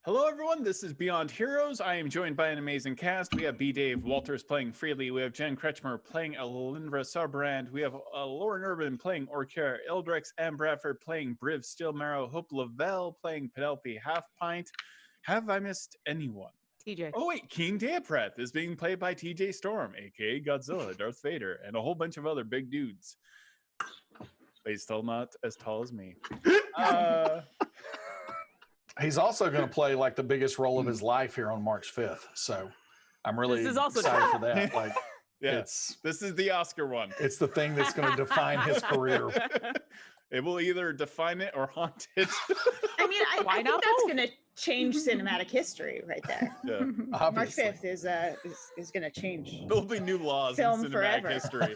Hello, everyone. This is Beyond Heroes. I am joined by an amazing cast. We have B. Dave Walters playing Freely. We have Jen Kretchmer playing Alyndra Sarrbarand. We have Lauren Urban playing Orkira Eldritch, and Bradford playing Briv Steelmarrow. Hope LaVelle playing Penelope Half Pint. Have I missed anyone? TJ. Oh, wait. King Deapreth is being played by TJ Storm, a.k.a. Godzilla, Darth Vader, and a whole bunch of other big dudes. But he's still not as tall as me. He's also going to play like the biggest role of his life here on March 5th. So I'm really excited for that. Like, yeah, this is the Oscar one. It's the thing that's going to define his career. It will either define it or haunt it. I mean, I think that's going to change cinematic history right there. Yeah. March 5th is going to change. There'll be new laws in cinematic history.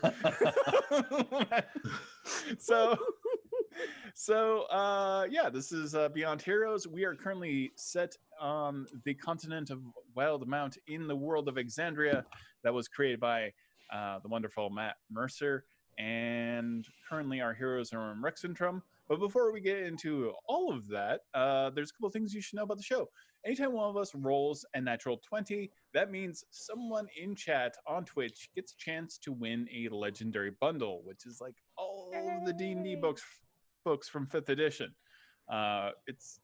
Yeah, this is Beyond Heroes. We are currently set on the continent of Wildemount in the world of Alexandria that was created by the wonderful Matt Mercer. And currently our heroes are in Rexxentrum. But before we get into all of that, there's a couple of things you should know about the show. Anytime one of us rolls a natural 20, that means someone in chat on Twitch gets a chance to win a legendary bundle, which is like all of the D&D books from 5th edition. It's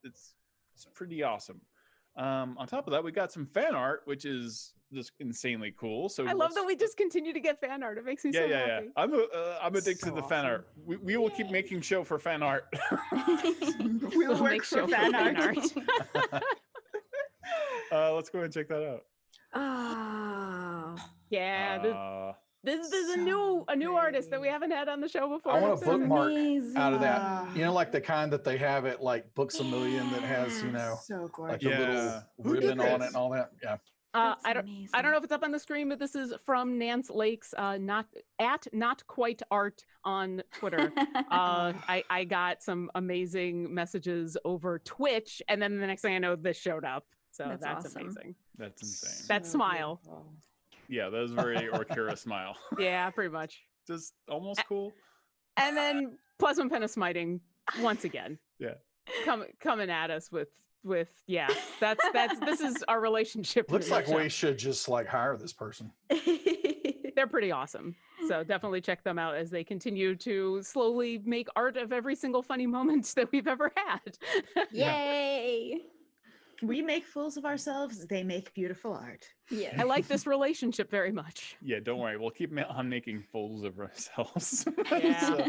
pretty awesome. On top of that, we got some fan art, which is just insanely cool. So I love that we just continue to get fan art. It makes me so happy. I'm addicted to the fan art. We will keep making show for fan art. We'll work for fan art. Let's go ahead and check that out. Oh, yeah. This is a new artist that we haven't had on the show before. I want a bookmark out of that. You know, like the kind that they have at like Books A Million that has, you know, so like a little ribbon on it and all that. Yeah. I don't know if it's up on the screen, but this is from Nance Lakes, not quite art on Twitter. I got some amazing messages over Twitch, and then the next thing I know, this showed up. So that's awesome. Amazing. That's insane. That smile. Yeah, that was very Orkira smile. Yeah, pretty much. Just almost cool. And then Plasma Pen of Smiting once again. Yeah. Coming at us with this is our relationship. Looks like we should just like hire this person. They're pretty awesome. So definitely check them out as they continue to slowly make art of every single funny moment that we've ever had. Yay! We make fools of ourselves. They make beautiful art. Yeah, I like this relationship very much. Yeah, don't worry. We'll keep on making fools of ourselves. Yeah. So,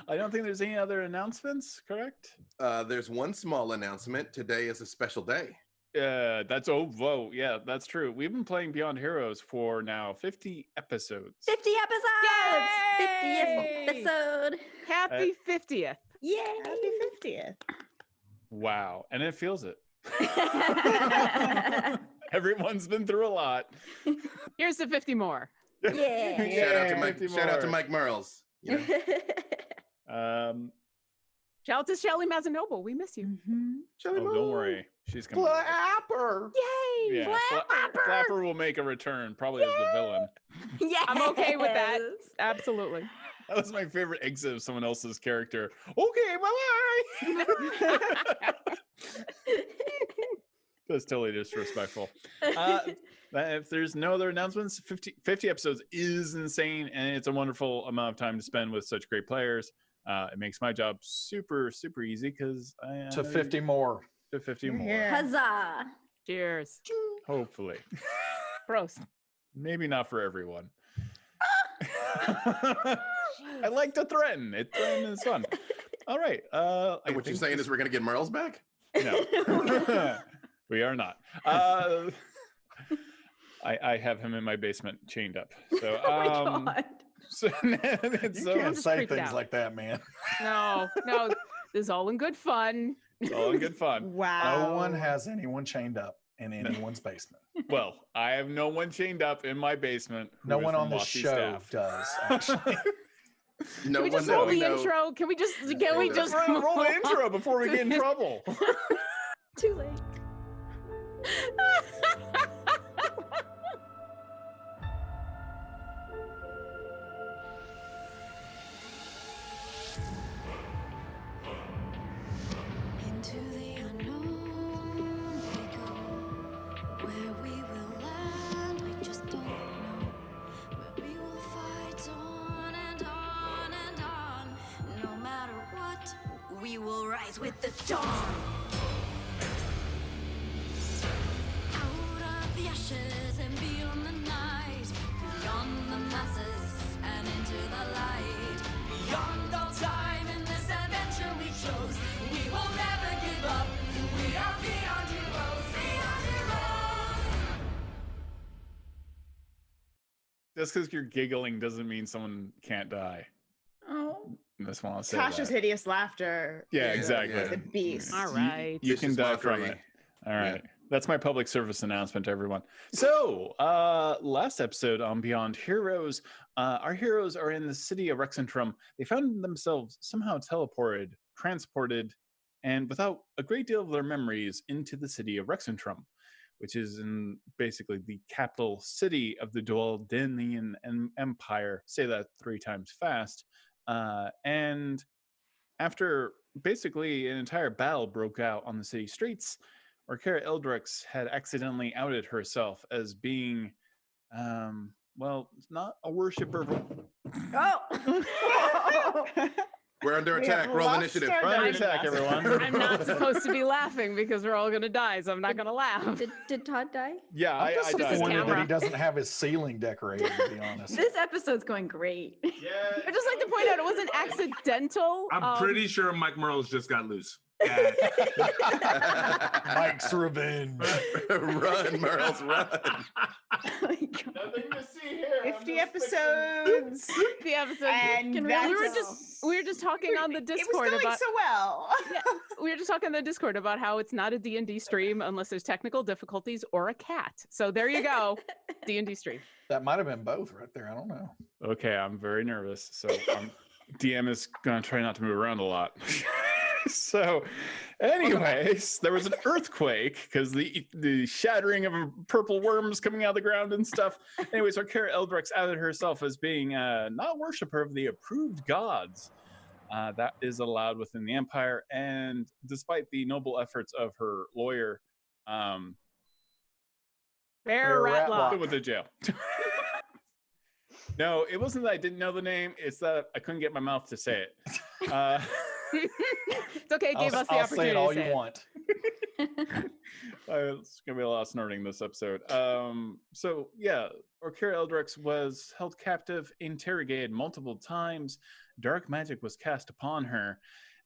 I don't think there's any other announcements, correct? There's one small announcement. Today is a special day. Yeah, that's that's true. We've been playing Beyond Heroes for now 50 episodes. 50 episodes! Yay! 50th episode. Happy 50th. Yay! Happy 50th. Wow. And it feels it. Everyone's been through a lot. Here's the 50 more. Yeah. Shout out to Mike Merles. You know? Shout out to Shelly Mazanoble. We miss you. Don't worry. She's coming. Flapper! Yay! Yeah, Flapper will make a return, probably as the villain. Yeah, I'm okay with that. Absolutely. That was my favorite exit of someone else's character. Okay, bye-bye. That's totally disrespectful. If there's no other announcements, 50 episodes is insane, and it's a wonderful amount of time to spend with such great players. It makes my job super, super easy because to 50 more. To 50 more. Yeah. Huzzah! Cheers. Hopefully. Prost. Maybe not for everyone. I like to threaten. Threatening is fun. All right. What you're saying is we're going to get Merles back? No. We are not. I have him in my basement chained up. So, Oh my God. So, You can't say things like that, man. No. This is all in good fun. It's all in good fun. Wow. No one has anyone chained up in anyone's basement. Well, I have no one chained up in my basement. No one on the show does, actually. No Can we just roll the intro? Can we just roll the intro before we get in trouble? Too late. Into the unknown we go. rise with the dawn. Out of the ashes and beyond the night, beyond the masses and into the light, beyond all time in this adventure we chose. We will never give up. We are beyond heroes. Beyond heroes. Just because you're giggling doesn't mean someone can't die. Oh. I just want to say Tasha's that. hideous laughter. Yeah, exactly. Is a beast. All right. You can Vicious die from mockery. it. All right. That's my public service announcement to everyone. So, last episode on Beyond Heroes, our heroes are in the city of Rexxentrum. They found themselves somehow transported, and without a great deal of their memories, into the city of Rexxentrum, which is in basically the capital city of the Dualdinian Empire. Say that 3 times fast. And after basically an entire battle broke out on the city streets, Orkira Eldritch had accidentally outed herself as being, well, not a worshiper of... Oh! We're under We attack. have Roll lost initiative. our Run dungeon attack, master. everyone. I'm not supposed to be laughing because we're all gonna die, so I'm not gonna laugh. Did Todd die? Yeah, I'm I disappointed died. that camera. he doesn't have his ceiling decorated, to be honest. This episode's going great. Yeah. I'd just like to point out it wasn't accidental. I'm pretty sure Mike Merles just got loose. Mike's revenge. Run, Merles, run. Oh my God. Nothing to see here. 50 episodes. the episode. And Can that's- we were just talking on the It was Discord going about so well. we were just talking on the Discord about how it's not a D&D stream unless there's technical difficulties or a cat. So there you go, D&D stream. That might have been both right there. I don't know. Okay, I'm very nervous. So DM is going to try not to move around a lot. So anyways, there was an earthquake because the shattering of purple worms coming out of the ground and stuff. Anyways, Orkira Eldritch outed herself as being not a worshiper of the approved gods. That is allowed within the empire. And despite the noble efforts of her lawyer, Bear Ratlock. put with the jail. No, it wasn't that I didn't know the name. It's that I couldn't get my mouth to say it. It's okay. It gave us the I'll opportunity say it all to say you it. want. It's gonna be a lot of snorting this episode. So yeah, Orkira Eldritch was held captive, interrogated multiple times. Dark magic was cast upon her,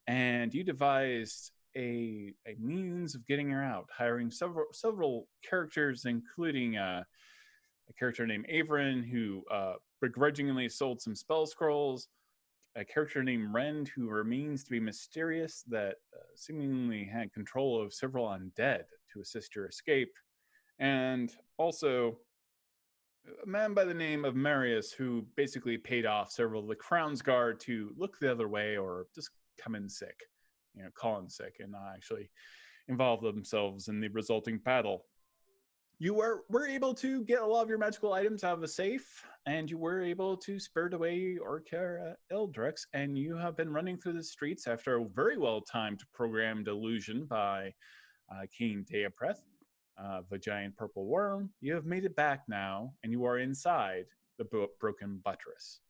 and you devised a means of getting her out, hiring several characters, including a character named Averin, who begrudgingly sold some spell scrolls. A character named Rend, who remains to be mysterious, that seemingly had control of several undead to assist your escape. And also a man by the name of Marius, who basically paid off several of the Crown's Guard to look the other way or just come in sick, call in sick and not actually involve themselves in the resulting battle. You were able to get a lot of your magical items out of the safe, and you were able to spirit away Orkira Eldritch, and you have been running through the streets after a very well-timed programmed illusion by King Deapreth, the giant purple worm. You have made it back now, and you are inside the broken buttress.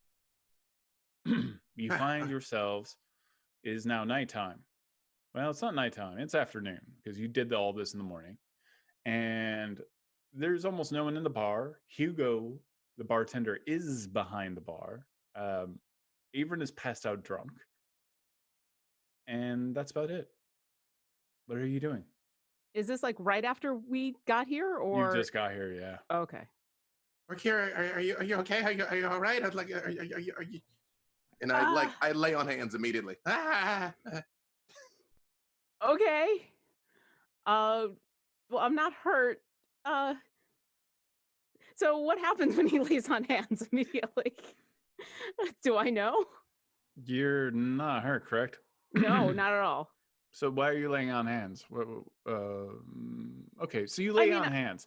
You find yourselves, it is now nighttime. Well, it's not nighttime, it's afternoon, because you did all this in the morning. And there's almost no one in the bar. Hugo, the bartender, is behind the bar. Averin is passed out drunk. And that's about it. What are you doing? Is this like right after we got here, or You just got here, yeah. okay? Orkira, are you okay? Are you all right? I'd like, are you? And I lay on hands immediately. Okay. Well, I'm not hurt. So what happens when he lays on hands immediately? Do I know? You're not hurt, correct? No, not at all. So why are you laying on hands? Okay, so you lay on hands.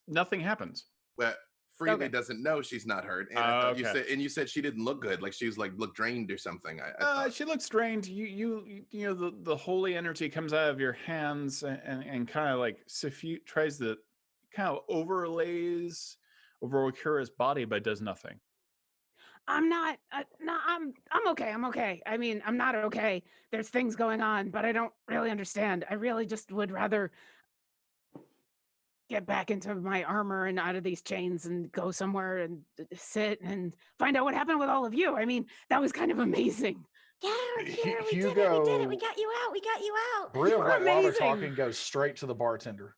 Nothing happens. Well, Freely doesn't know she's not hurt, and I thought you said she didn't look good, like she was looked drained or something. She looks drained. You know the holy energy comes out of your hands and kind of like tries to kind of overlays over Orkira's body, but does nothing. I'm not. No, I'm okay. I'm okay. I mean, I'm not okay. There's things going on, but I don't really understand. I really just would rather get back into my armor and out of these chains and go somewhere and sit and find out what happened with all of you. I mean, that was kind of amazing. Yeah, Orkira, we Hugo, did it. We did it. We got you out. We got you out. Briv, while they're amazing. talking, goes straight to the bartender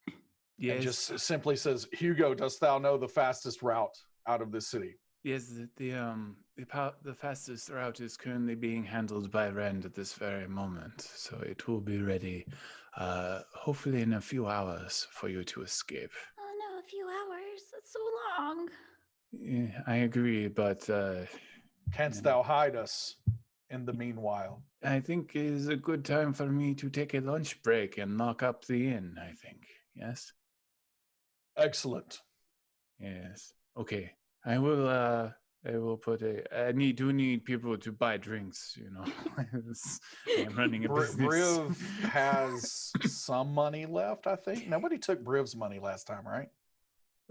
Yes. and just simply says, "Hugo, dost thou know the fastest route out of this city?" Yes, the fastest route is currently being handled by Rand at this very moment, so it will be ready, hopefully in a few hours for you to escape. Oh no, a few hours. That's so long. Yeah, I agree, but Canst thou hide us in the meanwhile? I think it is a good time for me to take a lunch break and lock up the inn, I think. Yes? Excellent. Yes. Okay. I will put I need people to buy drinks, you know. I'm running a business. Briv has some money left, I think. Nobody took Briv's money last time, right?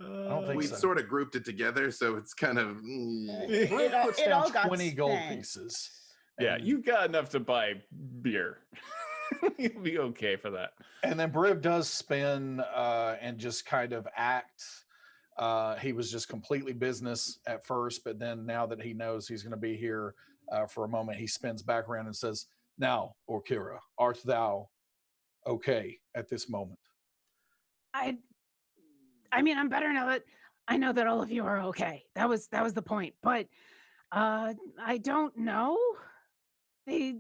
I don't think We so. sort of grouped it together, so it's kind of. Briv puts it all down got 20 gold spent. pieces. Yeah, And- you've got enough to buy beer. You'll be okay for that. And then Briv does spin and just kind of act. He was just completely business at first, but then now that he knows he's going to be here for a moment, he spins back around and says, "Now, Orkira, art thou okay at this moment?" I mean, I'm better now that I know that all of you are okay. That was the point. But I don't know. They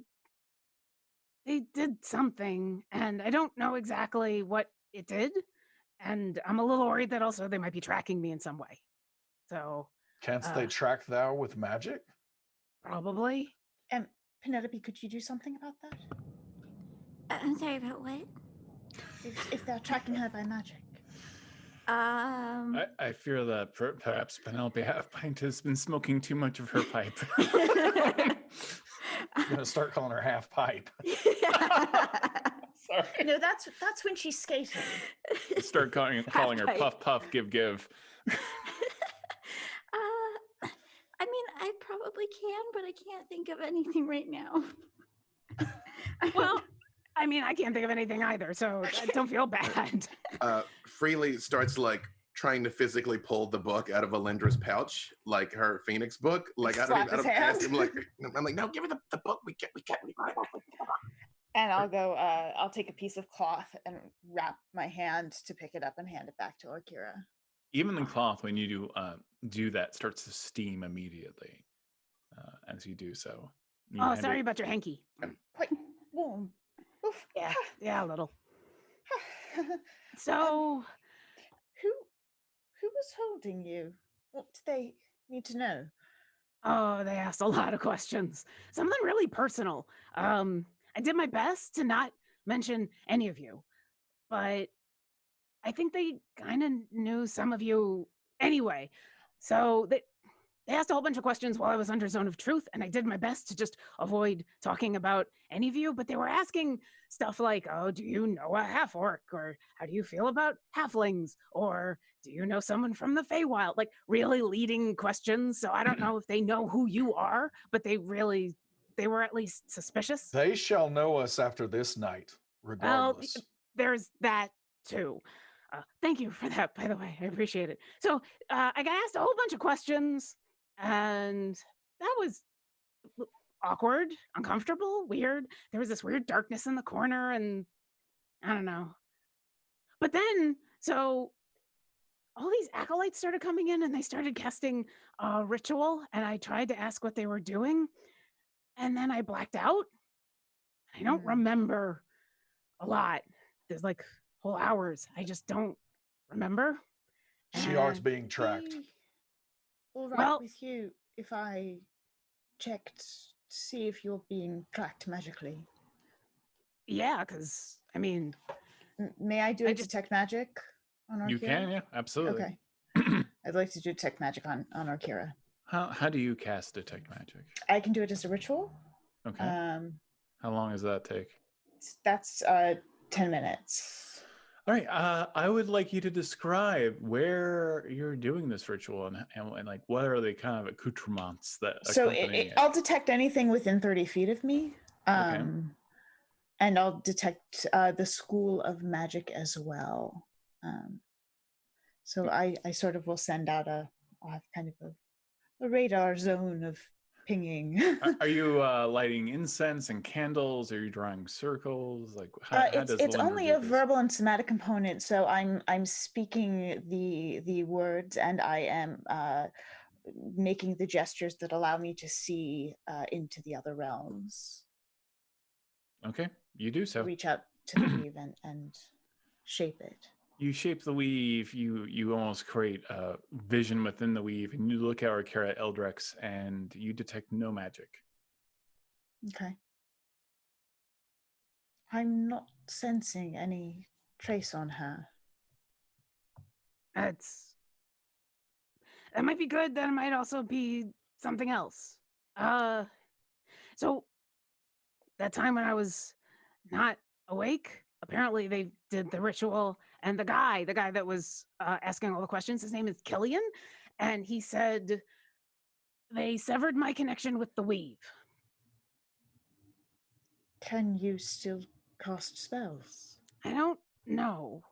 did something, and I don't know exactly what it did. And I'm a little worried that also they might be tracking me in some way. So Canst they track thou with magic? probably. Penelope, could you do something about that? I'm sorry, about what? If they're tracking her by magic. I fear that perhaps Penelope Half-Pint has been smoking too much of her pipe. I'm going to start calling her Half Pipe. Sorry. No, that's when she's skating. Start calling her Half-Pipe. Puff Puff Give Give. I mean, I probably can, but I can't think of anything right now. Well, I mean, I can't think of anything either, so don't feel bad. Freely starts like trying to physically pull the book out of Alyndra's pouch, like her Phoenix book. Like I Slap don't his ask hand. him. Like I'm like, no, give her the book. We can't. And I'll go. I'll take a piece of cloth and wrap my hand to pick it up and hand it back to Orkira. Even the cloth, when you do that, starts to steam immediately as you do so. You Oh, hand sorry it- about your hanky. Quite warm. Oof. Yeah, a little. So, Who was holding you? What do they need to know? oh, they asked a lot of questions. Some of them really personal. I did my best to not mention any of you, but I think they kind of knew some of you anyway. So they asked a whole bunch of questions while I was under Zone of Truth, and I did my best to just avoid talking about any of you, but they were asking stuff like, oh, do you know a half-orc? Or how do you feel about halflings? Or do you know someone from the Feywild? Like really leading questions. So I don't know if they know who you are, but they were at least suspicious. They shall know us after this night, regardless. There's that too. Thank you for that, by the way. I appreciate it. So I got asked a whole bunch of questions, and that was awkward, uncomfortable, weird. There was this weird darkness in the corner, and I don't know. But then, so all these acolytes started coming in, and they started casting a ritual, and I tried to ask what they were doing, and then I blacked out. I don't remember a lot. There's like whole hours. I just don't remember. She art's being tracked. All right Well- with you if I checked to see if you're being tracked magically? Yeah, because I mean, May I do I a just- detect magic on Orkira? You can, yeah, absolutely. Okay. I'd like to do detect magic on Orkira. How do you cast detect magic? I can do it as a ritual. Okay. How long does that take? That's 10 minutes. All right. I would like you to describe where you're doing this ritual and like what are the kind of accoutrements that So accompany it. I'll detect anything within 30 feet of me. Okay. And I'll detect the school of magic as well. So I sort of will send out I'll have kind of a radar zone of pinging. Are you lighting incense and candles? Are you drawing circles? Like how does It's Alyndra only do a this? verbal and somatic component, so I'm speaking the words, and I am making the gestures that allow me to see into the other realms. Okay, you do so. Reach out to the weave and shape it. You shape the weave. You almost create a vision within the weave, and you look at Orkira Eldrex, and you detect no magic. Okay. I'm not sensing any trace on her. That might be good. That might also be something else. So that time when I was not awake, apparently they did the ritual, and the guy that was asking all the questions, his name is Killian, and he said they severed my connection with the weave. Can you still cast spells? I don't know.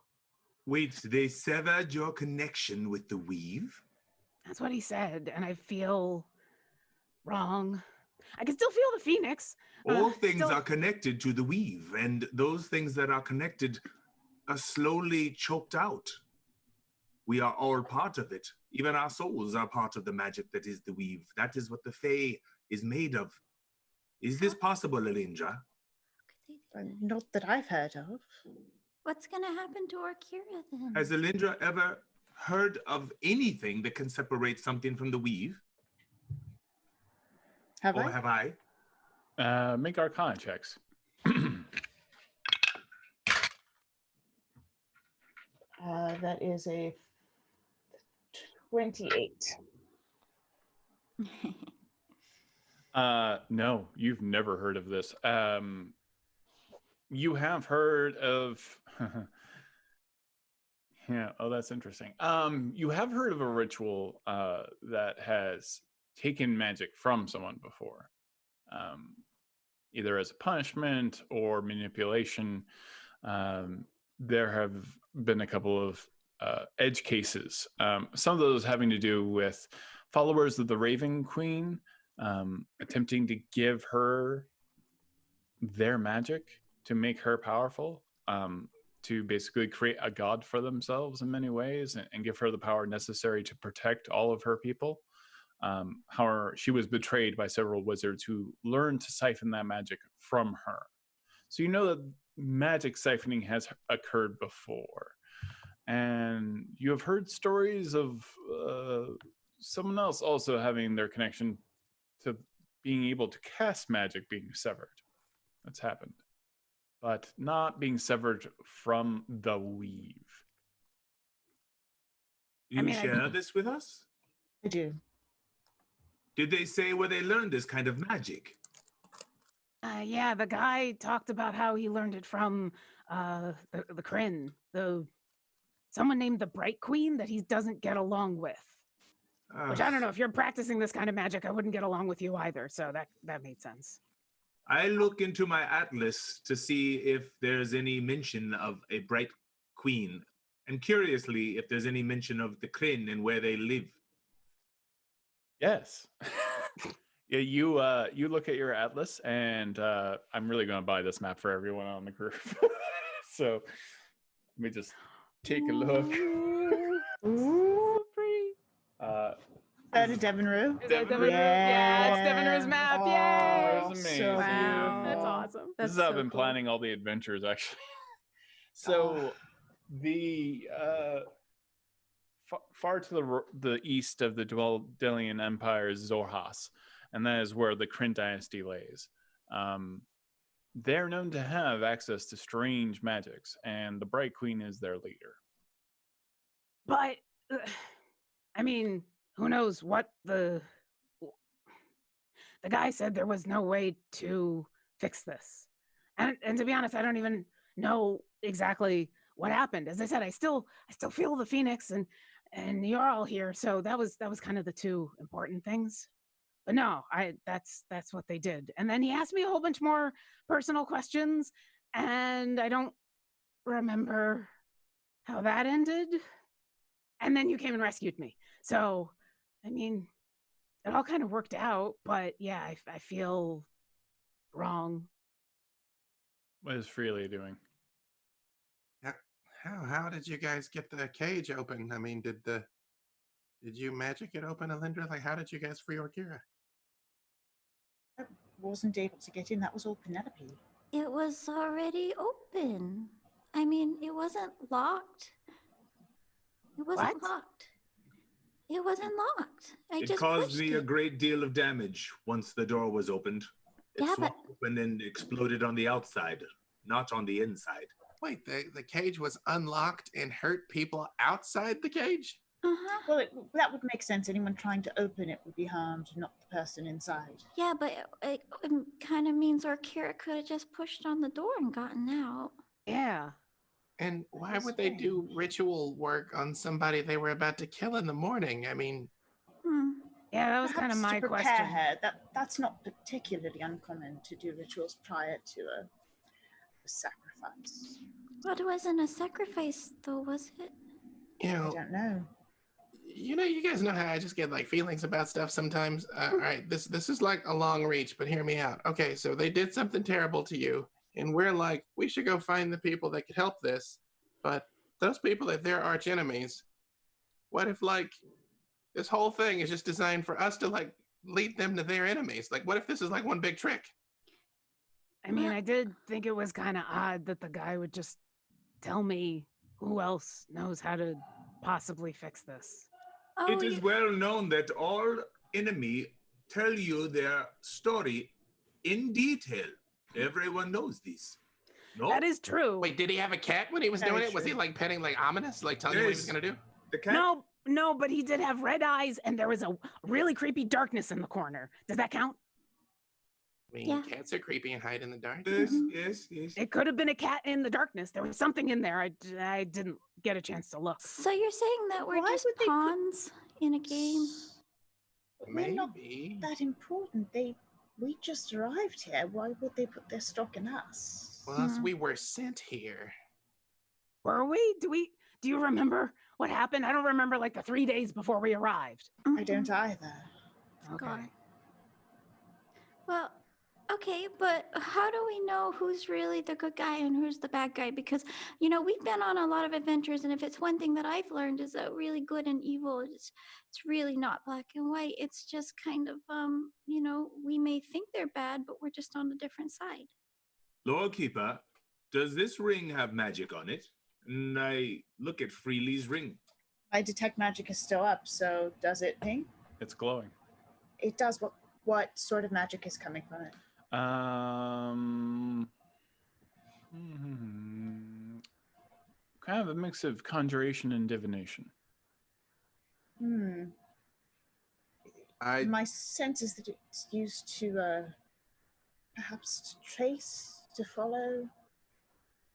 Wait, they severed your connection with the weave? That's what he said, and I feel wrong. I can still feel the phoenix. All things are connected to the weave, and those things that are connected are slowly choked out. We are all part of it. Even our souls are part of the magic that is the weave. That is what the Fae is made of. Is this possible, Alyndra? Not that I've heard of. What's going to happen to Orkira then? Has Alyndra ever heard of anything that can separate something from the weave? Have or I? have I? Make Arcana checks. That is a 28. No, you've never heard of this. You have heard of yeah, oh that's interesting. You have heard of a ritual that has taken magic from someone before. Either as a punishment or manipulation. There have been a couple of edge cases. Some of those having to do with followers of the Raven Queen attempting to give her their magic to make her powerful, to basically create a god for themselves in many ways and give her the power necessary to protect all of her people. However, she was betrayed by several wizards who learned to siphon that magic from her. So you know that magic siphoning has occurred before. And you have heard stories of someone else also having their connection to being able to cast magic being severed. That's happened. But not being severed from the weave. You share this with us? I do. Did they say where they learned this kind of magic? Yeah, the guy talked about how he learned it from the Kryn, someone named the Bright Queen that he doesn't get along with. Which I don't know, if you're practicing this kind of magic, I wouldn't get along with you either. So that made sense. I look into my atlas to see if there's any mention of a Bright Queen, and curiously, if there's any mention of the Kryn and where they live. Yes. Yeah, you look at your atlas, and I'm really going to buy this map for everyone on the group. So let me just take a look. Ooh, pretty. That is Devonroo. Is that Devonroo? Yeah, it's Devonroo's map. Oh, Yay! That was amazing. so Wow. That's awesome. This is how I've been planning all the adventures, actually. So the far to the east of the Dwendalian Empire is Zorhas, and that is where the Kryn dynasty lays. They're known to have access to strange magics, and the Bright Queen is their leader. But I mean, who knows what the guy said there was no way to fix this. And to be honest, I don't even know exactly what happened. As I said, I still feel the phoenix, and you're all here, so that was kind of the two important things. But no, that's what they did. And then he asked me a whole bunch more personal questions, and I don't remember how that ended. And then you came and rescued me. So, I mean, it all kind of worked out, but yeah, I feel wrong. What is Freely doing? How did you guys get the cage open? I mean, did you magic it open, Alyndra? Like, how did you guys free Orkira? I wasn't able to get in. That was all Penelope. It was already open. I mean, it wasn't locked. It wasn't locked. It wasn't locked. It caused me a great deal of damage once the door was opened. It swung open and exploded on the outside, not on the inside. Wait, the cage was unlocked and hurt people outside the cage? Uh-huh. Well, that would make sense. Anyone trying to open it would be harmed, not the person inside. Yeah, but it kind of means Orkira could have just pushed on the door and gotten out. Yeah. And why would they do ritual work on somebody they were about to kill in the morning? I mean... Yeah, that was kind of my question. Her. That's not particularly uncommon to do rituals prior to a sacrifice. But it wasn't a sacrifice, though, was it? You know, I don't know. You guys know how I just get like feelings about stuff sometimes. All right, this is like a long reach, but hear me out. Okay, so they did something terrible to you, and we're like, we should go find the people that could help this. But those people, if they're arch enemies, what if like this whole thing is just designed for us to like lead them to their enemies? Like, what if this is like one big trick? I mean, I did think it was kind of odd that the guy would just tell me who else knows how to possibly fix this. Oh, it is well known that all enemy tell you their story in detail. Everyone knows this. No? That is true. Wait, did he have a cat when he was doing it? Was he like petting like ominous, like telling you what he was gonna do? The cat? No, but he did have red eyes, and there was a really creepy darkness in the corner. Does that count? I mean, cats are creepy and hide in the dark. Yes. It could have been a cat in the darkness. There was something in there. I didn't get a chance to look. So you're saying that we're just pawns in a game? We're not that important. We just arrived here. Why would they put their stock in us? Well, we were sent here. Were we? Do you remember what happened? I don't remember like the 3 days before we arrived. I don't either. Okay. Well, okay, but how do we know who's really the good guy and who's the bad guy? Because, you know, we've been on a lot of adventures, and if it's one thing that I've learned is that really good and evil, it's really not black and white. It's just kind of, you know, we may think they're bad, but we're just on a different side. Lorekeeper, does this ring have magic on it? And I look at Freely's ring. My detect magic is still up, so does it ping? It's glowing. It does. What sort of magic is coming from it? Kind of a mix of conjuration and divination. My sense is that it's used to perhaps to trace, to follow,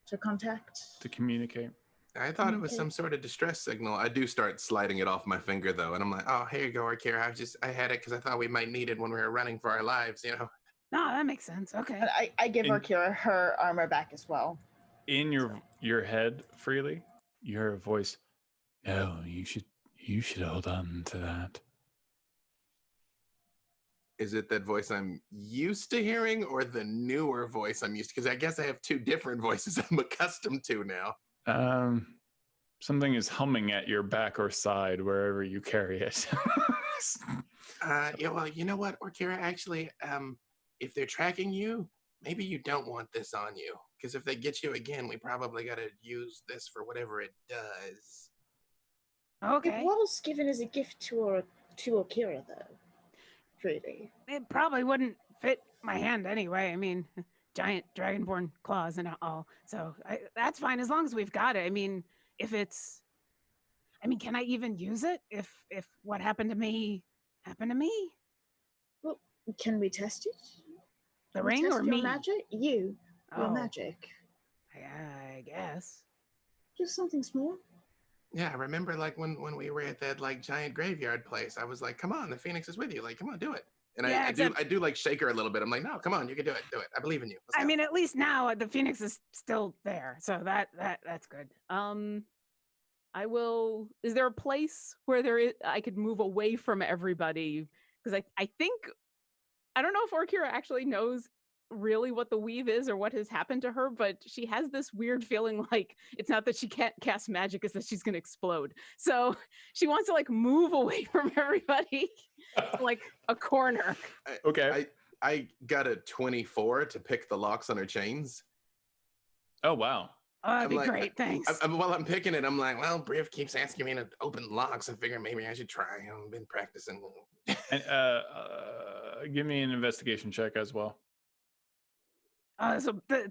to contact, to communicate. I thought it was some sort of distress signal. I do start sliding it off my finger though, and I'm like, "Oh, here you go, Orkira. I had it because I thought we might need it when we were running for our lives, you know." No, that makes sense. Okay. But I give Orkira her armor back as well. In your head, Freely, you hear a voice. No, you should hold on to that. Is it that voice I'm used to hearing, or the newer voice I'm used to? Because I guess I have two different voices I'm accustomed to now. Something is humming at your back or side, wherever you carry it. Yeah, well, you know what, Orkira, actually, if they're tracking you, maybe you don't want this on you. Because if they get you again, we probably got to use this for whatever it does. Okay. It was given as a gift to Orkira, though. Really. It probably wouldn't fit my hand anyway. I mean, giant dragonborn claws and all. So that's fine as long as we've got it. I mean, can I even use it if what happened to me happened to me? Well, can we test it? The ring or me? Magic? Your magic. I guess. Just something small. Yeah, I remember like when we were at that like giant graveyard place. I was like, "Come on, the Phoenix is with you. Like, come on, do it." And Yeah, I do like shake her a little bit. I'm like, "No, come on, you can do it. Do it. I believe in you." Let's I go." mean, at least now the Phoenix is still there, so that's good. I will. Is there a place where I could move away from everybody? Because I think I don't know if Orkira actually knows really what the weave is or what has happened to her, but she has this weird feeling like it's not that she can't cast magic, it's that she's gonna explode. So she wants to like move away from everybody, like a corner. Okay. I got a 24 to pick the locks on her chains. Oh wow. Oh, that'd be like, great. Thanks. While I'm picking it, I'm like, well, Briv keeps asking me to open locks. I figure maybe I should try. I've been practicing. And give me an investigation check as well.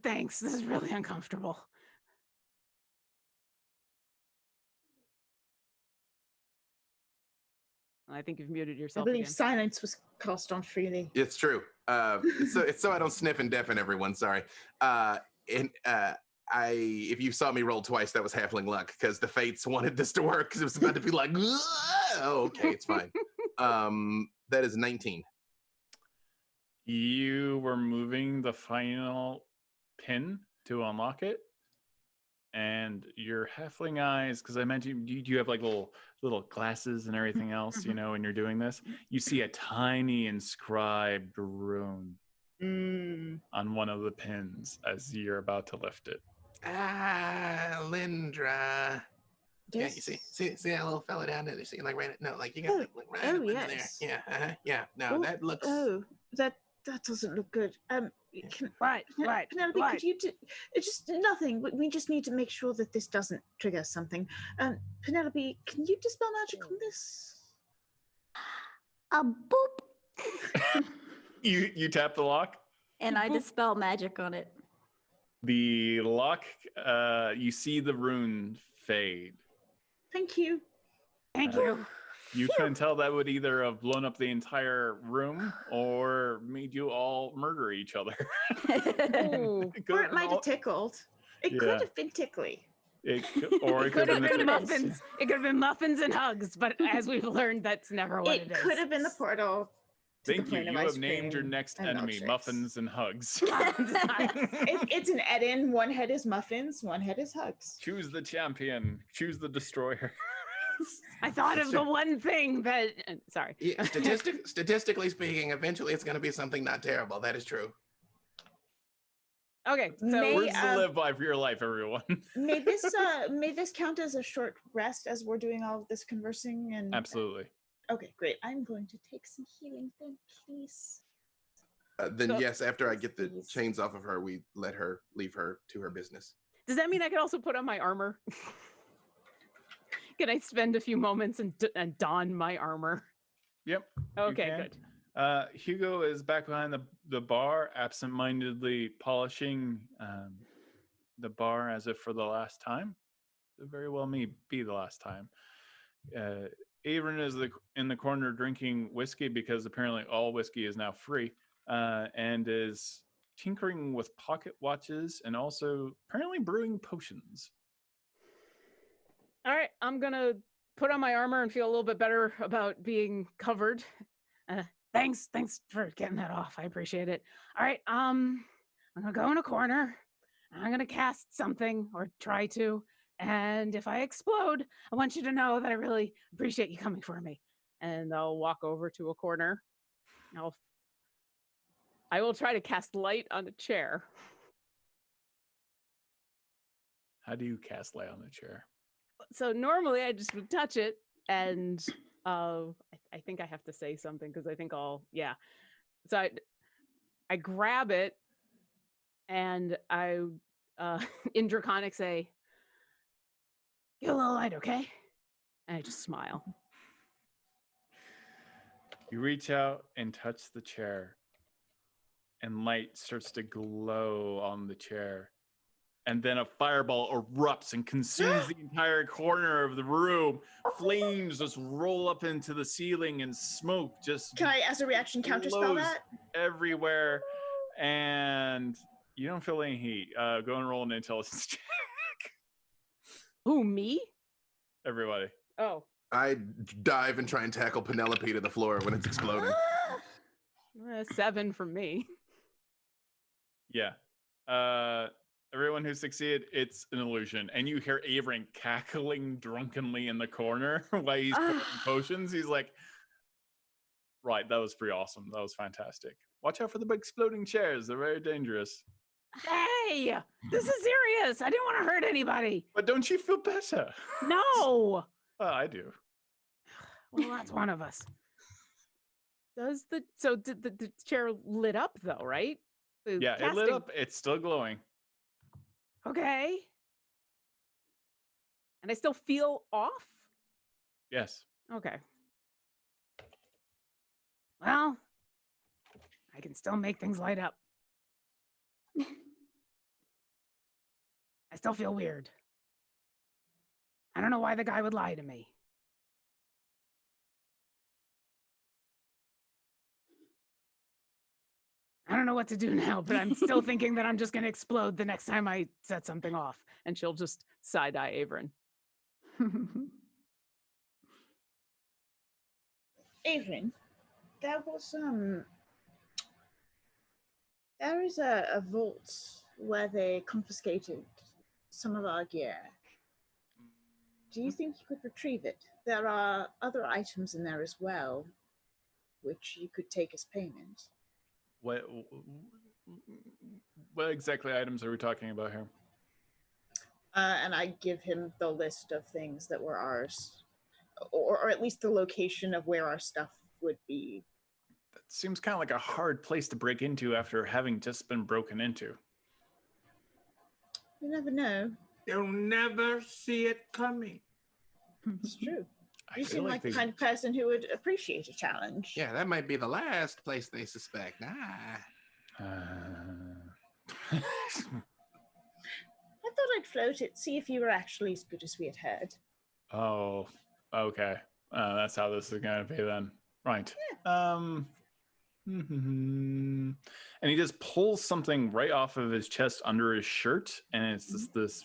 Thanks. This is really uncomfortable. I think you've muted yourself. I believe again. silence was cast on freely. It's true. It's so I don't sniff and deafen everyone. Sorry. If you saw me roll twice, that was halfling luck because the fates wanted this to work because it was about to be like, oh, okay, it's fine. That is 19. You were moving the final pin to unlock it, and your halfling eyes, because I mentioned you have like little glasses and everything else, you know, when you're doing this, you see a tiny inscribed rune on one of the pins as you're about to lift it. Alyndra. Yes. Yeah, you see that little fella down there? You see, like right? No, like you got like right up under there. Yeah, yeah. No, that looks. Oh, that doesn't look good. Right. Penelope, could you do? It's just nothing. We just need to make sure that this doesn't trigger something. Penelope, can you dispel magic on this? A boop. You tap the lock. And I dispel magic on it. The lock, you see the rune fade. Thank you. Thank you. You can tell that would either have blown up the entire room or made you all murder each other. Or it might have tickled. It could have been tickly. It could have been muffins. It could have been muffins and hugs, but as we've learned, that's never what it is. It could have been the portal. Thank you. You have named your next enemy, Muffins and Hugs. It's an Eden. One head is Muffins, one head is Hugs. Choose the champion. Choose the destroyer. I thought of the one thing that... sorry. Yeah, statistically speaking, eventually it's going to be something not terrible. That is true. Okay, so words to live by for your life, everyone. May this count as a short rest as we're doing all of this conversing and absolutely. Okay, great. I'm going to take some healing then, please. Yes, after I get the chains off of her, we let her leave her to her business. Does that mean I could also put on my armor? Can I spend a few moments and don my armor? Yep. Okay, good. Hugo is back behind the bar, absent-mindedly polishing the bar as if for the last time. It very well may be the last time. Eladrin is in the corner drinking whiskey because apparently all whiskey is now free, and is tinkering with pocket watches and also apparently brewing potions. All right, I'm gonna put on my armor and feel a little bit better about being covered. Thanks for getting that off. I appreciate it. All right, I'm gonna go in a corner. I'm gonna cast something or try to. And if I explode, I want you to know that I really appreciate you coming for me. And I'll walk over to a corner. I will try to cast light on a chair. How do you cast light on the chair? So normally I just would touch it, and I think I have to say something because I think So I grab it, and I in Draconic say, "Get a little light, okay?" And I just smile. You reach out and touch the chair, and light starts to glow on the chair. And then a fireball erupts and consumes the entire corner of the room. Flames just roll up into the ceiling and smoke just... Can I, as a reaction, counterspell that? Everywhere. And you don't feel any heat. Go and roll an intelligence check. Who, me? Everybody. Oh. I dive and try and tackle Penelope to the floor when it's exploding. 7 from me. Yeah. Everyone who succeeded, it's an illusion. And you hear Averin cackling drunkenly in the corner while he's pouring potions. He's like, right, that was pretty awesome. That was fantastic. Watch out for the exploding chairs. They're very dangerous. Hey, this is serious. I didn't want to hurt anybody. But don't you feel better? No. I do. Well, that's one of us. Did the chair lit up though, right? Yeah, it lit up. It's still glowing. Okay. And I still feel off? Yes. Okay. Well, I can still make things light up. I still feel weird. I don't know why the guy would lie to me. I don't know what to do now, but I'm still thinking that I'm just going to explode the next time I set something off. And she'll just side-eye Averin. Averin, there is a vault where they confiscated some of our gear. Do you think you could retrieve it? There are other items in there as well, which you could take as payment. What exactly items are we talking about here? And I give him the list of things that were ours, or at least the location of where our stuff would be. That seems kind of like a hard place to break into after having just been broken into. You never know. You'll never see it coming. It's true. I You feel seem like the they- kind of person who would appreciate a challenge. Yeah, that might be the last place they suspect. I thought I'd float it, see if you were actually as good as we had heard. Oh, okay. That's how this is going to be then. Right. And he just pulls something right off of his chest under his shirt, and it's this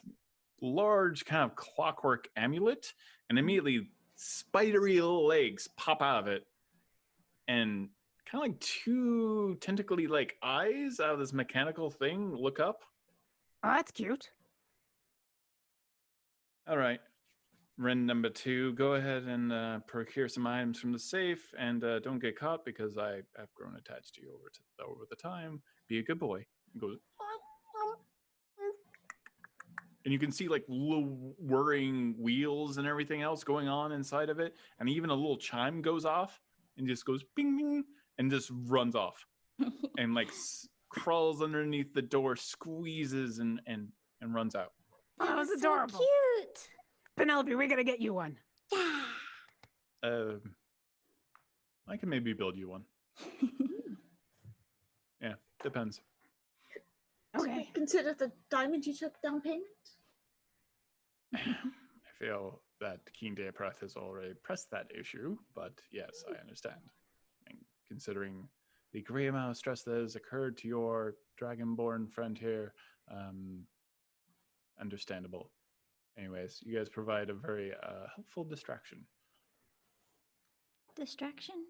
large kind of clockwork amulet, and immediately spidery little legs pop out of it, and kind of like 2 tentacly like eyes out of this mechanical thing look up. Oh, that's cute. All right. Ren number 2, go ahead and procure some items from the safe, and don't get caught because I have grown attached to you over the time. Be a good boy. He goes, and you can see like little whirring wheels and everything else going on inside of it, and even a little chime goes off and just goes bing bing and just runs off and like crawls underneath the door, squeezes and runs out. Oh, that was adorable. So cute. Penelope, we gotta get you one. Yeah. I can maybe build you one. Yeah, depends. Okay. Consider the diamond you took down payment? I feel that Keen Day Preth has already pressed that issue, but yes, I understand. And considering the great amount of stress that has occurred to your Dragonborn friend here, understandable. Anyways, you guys provide a very helpful distraction. Distraction?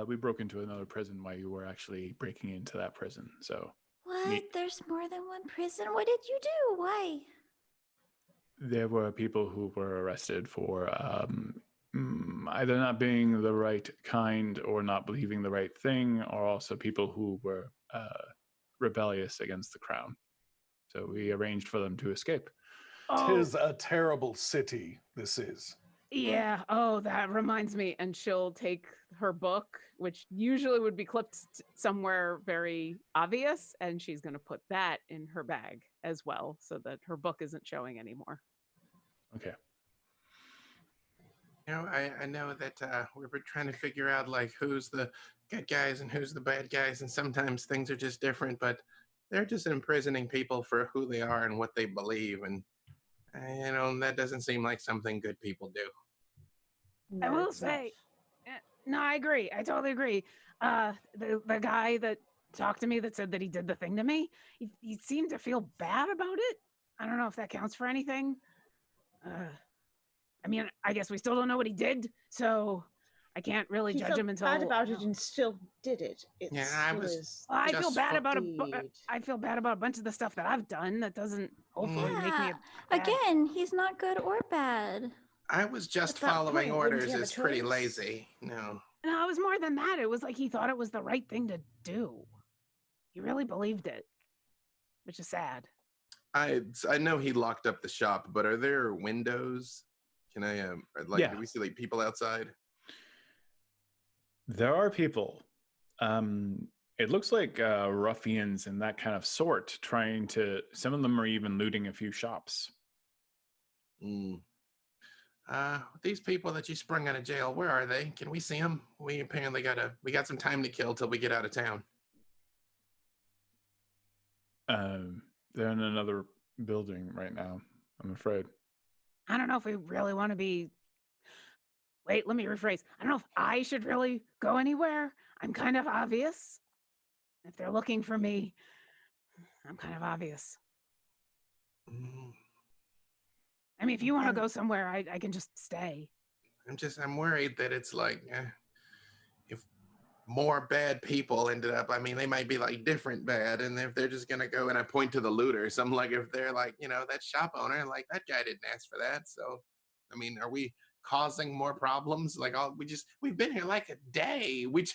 We broke into another prison while you were actually breaking into that prison, so... What? There's more than one prison? What did you do? Why? There were people who were arrested for either not being the right kind or not believing the right thing, or also people who were rebellious against the crown. So we arranged for them to escape. Tis a terrible city, this is. Yeah. Oh, that reminds me. And she'll take her book, which usually would be clipped somewhere very obvious, and she's going to put that in her bag as well, so that her book isn't showing anymore. Okay. You know, I know that we were trying to figure out like who's the good guys and who's the bad guys, and sometimes things are just different, but they're just imprisoning people for who they are and what they believe, and you know, that doesn't seem like something good people do. I will say, no, I agree. I totally agree. The guy that talked to me that said that he did the thing to me, he seemed to feel bad about it. I don't know if that counts for anything. I mean, I guess we still don't know what he did, so I can't really judge him until. He felt bad about it and still did it. I feel bad about I feel bad about a bunch of the stuff that I've done. That doesn't hopefully make me. Again, he's not good or bad. I was just following orders. Is pretty lazy. No, it was more than that. It was like he thought it was the right thing to do. He really believed it, which is sad. I know he locked up the shop, but are there windows? Can I do we see like people outside? There are people. It looks like ruffians and that kind of sort trying to. Some of them are even looting a few shops. These people that you sprung out of jail, where are they? Can we see them? We apparently got some time to kill till we get out of town. They're in another building right now, I'm afraid. I don't know if we really want to be. Wait, let me rephrase. I don't know if I should really go anywhere. I'm kind of obvious. If they're looking for me, I'm kind of obvious. I mean, if you want to go somewhere, I can just stay. I'm worried that it's like, if more bad people ended up, I mean, they might be like different bad. And if they're just going to go and I point to the looters, I'm like, if they're like, that shop owner, like that guy didn't ask for that. So, I mean, are we causing more problems? Like, we've been here like a day. What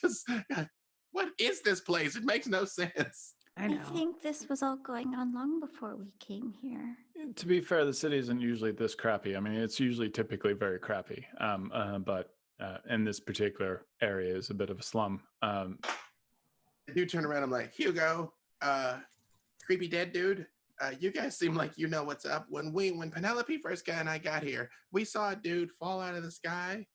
is this place? It makes no sense. I think this was all going on long before we came here. To be fair, the city isn't usually this crappy. I mean, it's usually typically very crappy. But in this particular area is a bit of a slum. I do turn around. I'm like, Hugo, creepy dead dude. You guys seem like you know what's up. When Penelope first and I got here, we saw a dude fall out of the sky,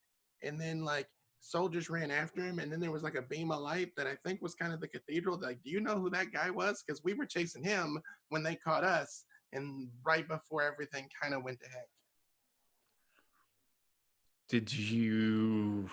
and then like soldiers ran after him, and then there was like a beam of light that I think was kind of the cathedral. Like, do you know who that guy was? Because we were chasing him when they caught us, and right before everything kind of went to heck. Did you?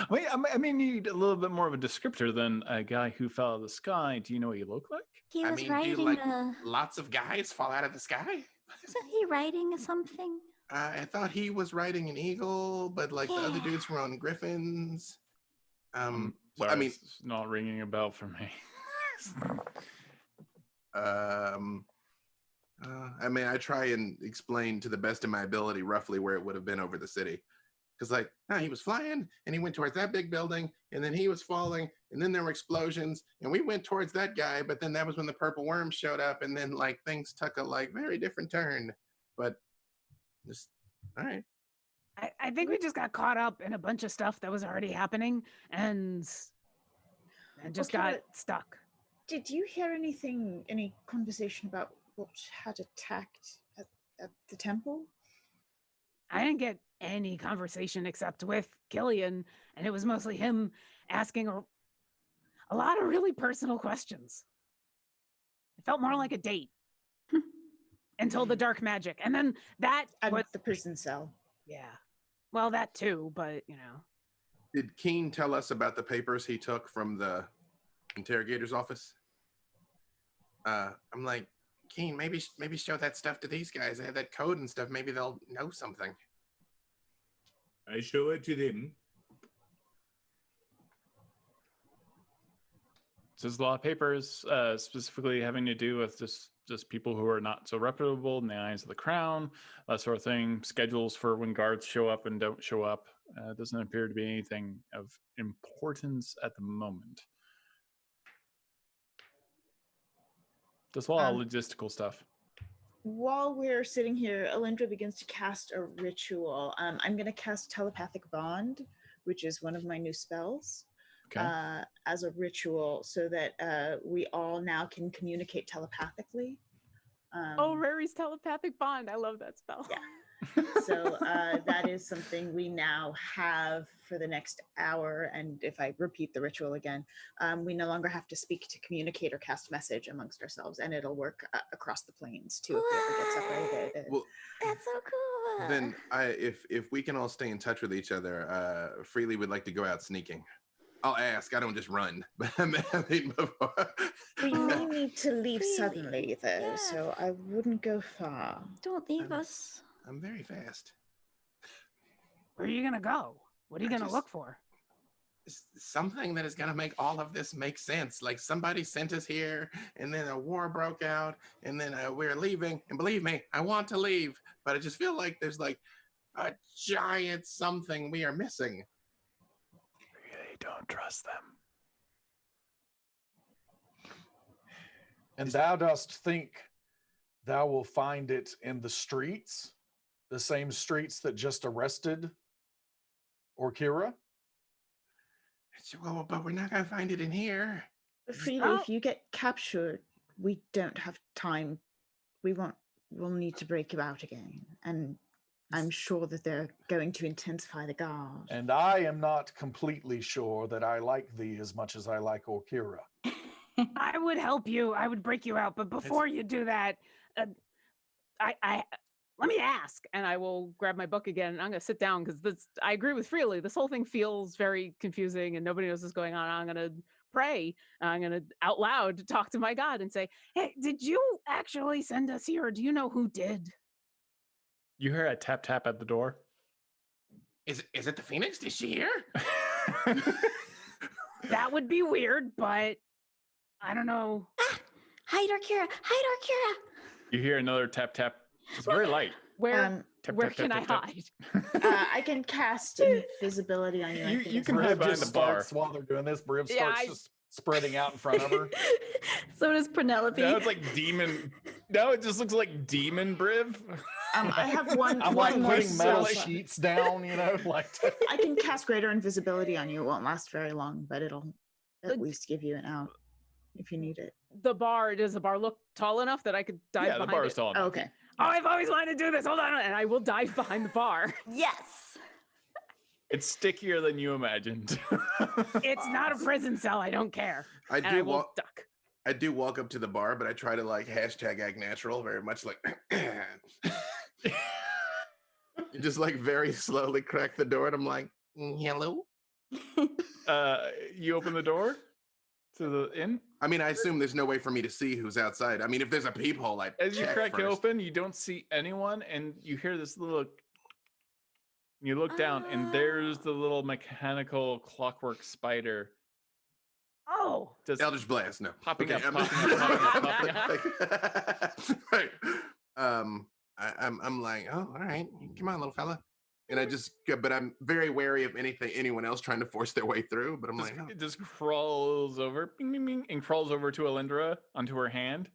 Wait, I mean, you need a little bit more of a descriptor than a guy who fell out of the sky. Do you know what he looked like? He was riding lots of guys fall out of the sky? Wasn't he riding something? I thought he was riding an eagle, but like the other dudes were on griffins. Sorry, I mean, it's not ringing a bell for me. I mean, I try and explain to the best of my ability roughly where it would have been over the city. Because he was flying and he went towards that big building and then he was falling and then there were explosions and we went towards that guy, but then that was when the purple worm showed up and then like things took a very different turn. But just all right. I think we just got caught up in a bunch of stuff that was already happening and just got stuck. Did you hear any conversation about what had attacked at the temple? I didn't get any conversation except with Killian, and it was mostly him asking a lot of really personal questions. It felt more like a date until the dark magic, and then that was the prison cell. Yeah, well, that too, but Did Keen tell us about the papers he took from the interrogator's office? I'm like, Keen, maybe show that stuff to these guys. They have that code and stuff. Maybe they'll know something. I show it to them. So there's a lot of papers specifically having to do with just people who are not so reputable in the eyes of the crown, that sort of thing. Schedules for when guards show up and don't show up. Doesn't appear to be anything of importance at the moment. Just a lot of logistical stuff. While we're sitting here, Alyndra begins to cast a ritual. I'm going to cast Telepathic Bond, which is one of my new spells, as a ritual so that we all now can communicate telepathically. Rary's Telepathic Bond. I love that spell. Yeah. So that is something we now have for the next hour. And if I repeat the ritual again, we no longer have to speak to communicate or cast message amongst ourselves, and it'll work across the planes too if we ever get separated. Well, that's so cool. Then if we can all stay in touch with each other, Freely would like to go out sneaking. I'll ask. I don't just run. But I mean, before. We may need to leave Really? suddenly, though, Yeah. so I wouldn't go far. Don't leave us. I'm very fast. Where are you gonna go? What are you gonna look for? Something that is going to make all of this make sense. Like somebody sent us here and then a war broke out and then we're leaving. And believe me, I want to leave, but I just feel like there's like a giant something we are missing. Really don't trust them. And thou dost think thou will find it in the streets, the same streets that just arrested Orkira? Well, but we're not going to find it in here. Freely, if you get captured, we don't have time. We'll need to break you out again. And I'm sure that they're going to intensify the guard. And I am not completely sure that I like thee as much as I like Orkira. I would help you. I would break you out. But before you do that, let me ask. And I will grab my book again. And I'm going to sit down because I agree with Freely. This whole thing feels very confusing and nobody knows what's going on. I'm going to pray. I'm going to out loud talk to my God and say, hey, did you actually send us here? Or do you know who did? You hear a tap tap at the door. Is it the Phoenix? Is she here? That would be weird, but I don't know. Hide Orkira! Hide Orkira! You hear another tap tap. It's very light. Where Tap, where tap, can tap, I tap, tap. hide? I can cast invisibility on you. I think You as can well. hide Briv behind just the bar. starts while they're doing this. Briv Yeah, starts just spreading out in front of her. So does Penelope. Now it's like demon. Now it just looks like demon Briv. I have one. I'm one like more putting metal spell. sheets down, you know, like. I can cast greater invisibility on you. It won't last very long, but it'll at least give you an out if you need it. Does the bar look tall enough that I could dive Yeah, the behind bar it? is tall enough. Okay. Oh, I've always wanted to do this. Hold on. And I will dive behind the bar. Yes. It's stickier than you imagined. It's not a prison cell. I don't care. I And I do will walk. duck. I do walk up to the bar, but I try to like hashtag act natural, very much like. You just like very slowly crack the door, and I'm like, hello. You open the door to the inn. I mean, I assume there's no way for me to see who's outside. I mean, if there's a peephole, I As you check crack it first. open, you don't see anyone, and you hear this little. You look down, and there's the little mechanical clockwork spider. Oh, Just Eldritch Blast, no. popping up, I'm- popping up. Right. I'm like, oh, all right, come on, little fella. And I just, but I'm very wary of anyone else trying to force their way through. But I'm Just, like, oh. it just crawls over, bing, bing, bing, and crawls over to Alyndra onto her hand,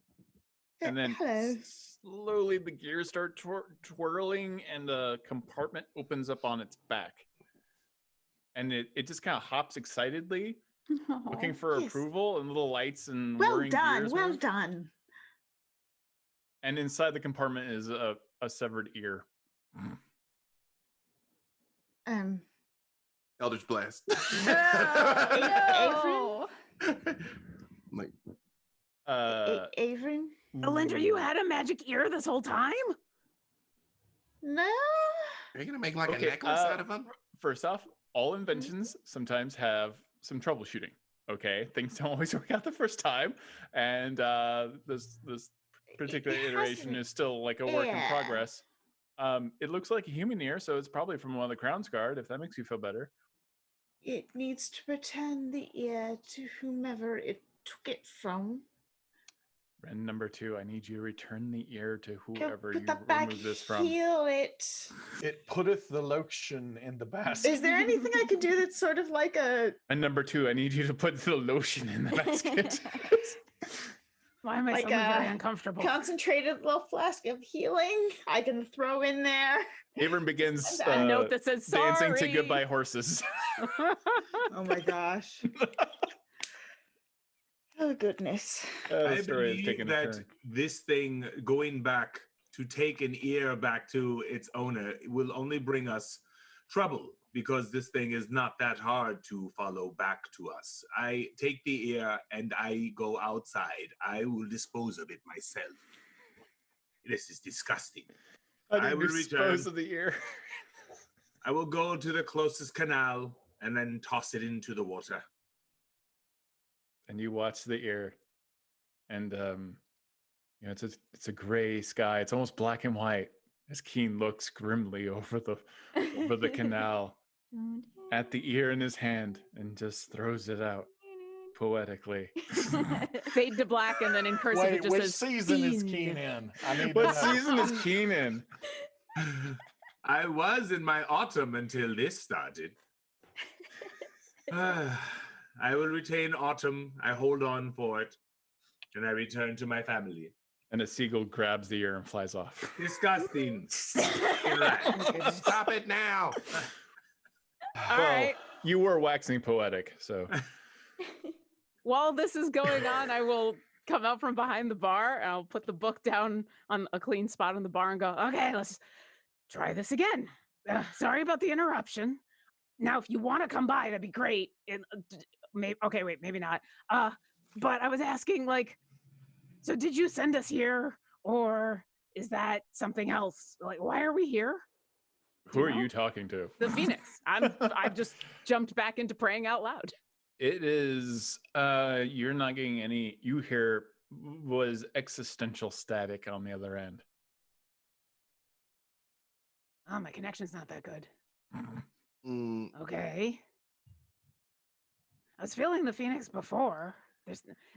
and then Hello. slowly the gears start twirling, and the compartment opens up on its back, and it just kind of hops excitedly, looking for yes. approval, and little lights and Well whirring done. gears Well move. done. And inside the compartment is a severed ear. Eldritch Blast. No. I'm like, Averin? Alyndra, you had a magic ear this whole time? No. Are you gonna make like a necklace out of them? First off, all inventions sometimes have some troubleshooting. Okay, things don't always work out the first time, and this particular iteration is still like a work in progress. It looks like a human ear, so it's probably from one of the Crown's Guard, if that makes you feel better. It needs to return the ear to whomever it took it from. And number 2, I need you to return the ear to Go whoever put you that back, remove this from. heal it. It putteth the lotion in the basket. Is there anything I can do that's sort of like a... And number 2, I need you to put the lotion in the basket. Why am I Like suddenly very a uncomfortable? concentrated little flask of healing I can throw in there? Avern begins A note that says, dancing to "Sorry." Goodbye Horses. Oh my gosh. Oh goodness. I The story is believe taking a that turn. this thing going back to take an ear back to its owner will only bring us trouble, because this thing is not that hard to follow back to us. I take the ear and I go outside. I will dispose of it myself. This is disgusting. I will will dispose return. of the ear. I will go to the closest canal and then toss it into the water. and you watch the ear, and it's a gray sky. It's almost black and white as Keen looks grimly over the canal at the ear in his hand and just throws it out poetically. Fade to black, and then in cursive it just which says season is Keen. Keen in? I need What to know. season is Keen in? I was in my autumn until this started. I will retain autumn. I hold on for it. And I return to my family. And a seagull grabs the ear and flies off. Disgusting. Stop it now. All right. You were waxing poetic, so. While this is going on, I will come out from behind the bar. And I'll put the book down on a clean spot on the bar and go, okay, let's try this again. Sorry about the interruption. Now, if you want to come by, that'd be great. Maybe not. But I was asking, like, so did you send us here, or is that something else? Like, why are we here? Who are you talking to? The Phoenix. I've just jumped back into praying out loud. It is, you're not getting any, you hear was existential static on the other end. Oh, my connection's not that good. Mm, Okay. I was feeling the Phoenix before.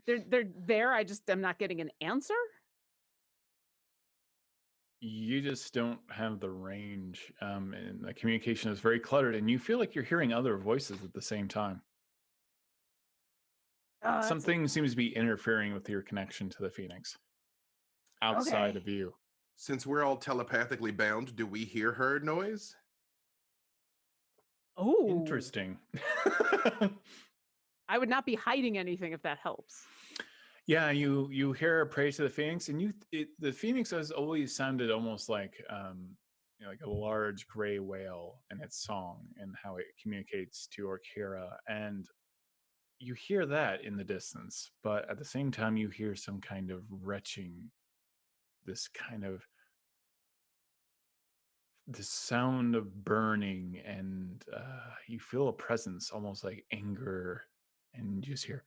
They're there. I just am not getting an answer. You just don't have the range, and the communication is very cluttered, and you feel like you're hearing other voices at the same time. Something seems to be interfering with your connection to the Phoenix outside of you. since we're all telepathically bound, do we hear her noise? Oh, Interesting. I would not be hiding anything if that helps. Yeah, you hear her pray to the Phoenix, and the Phoenix has always sounded almost like like a large gray whale in its song and how it communicates to Orkira, and you hear that in the distance, but at the same time you hear some kind of retching, this sound of burning, and you feel a presence almost like anger, and you just hear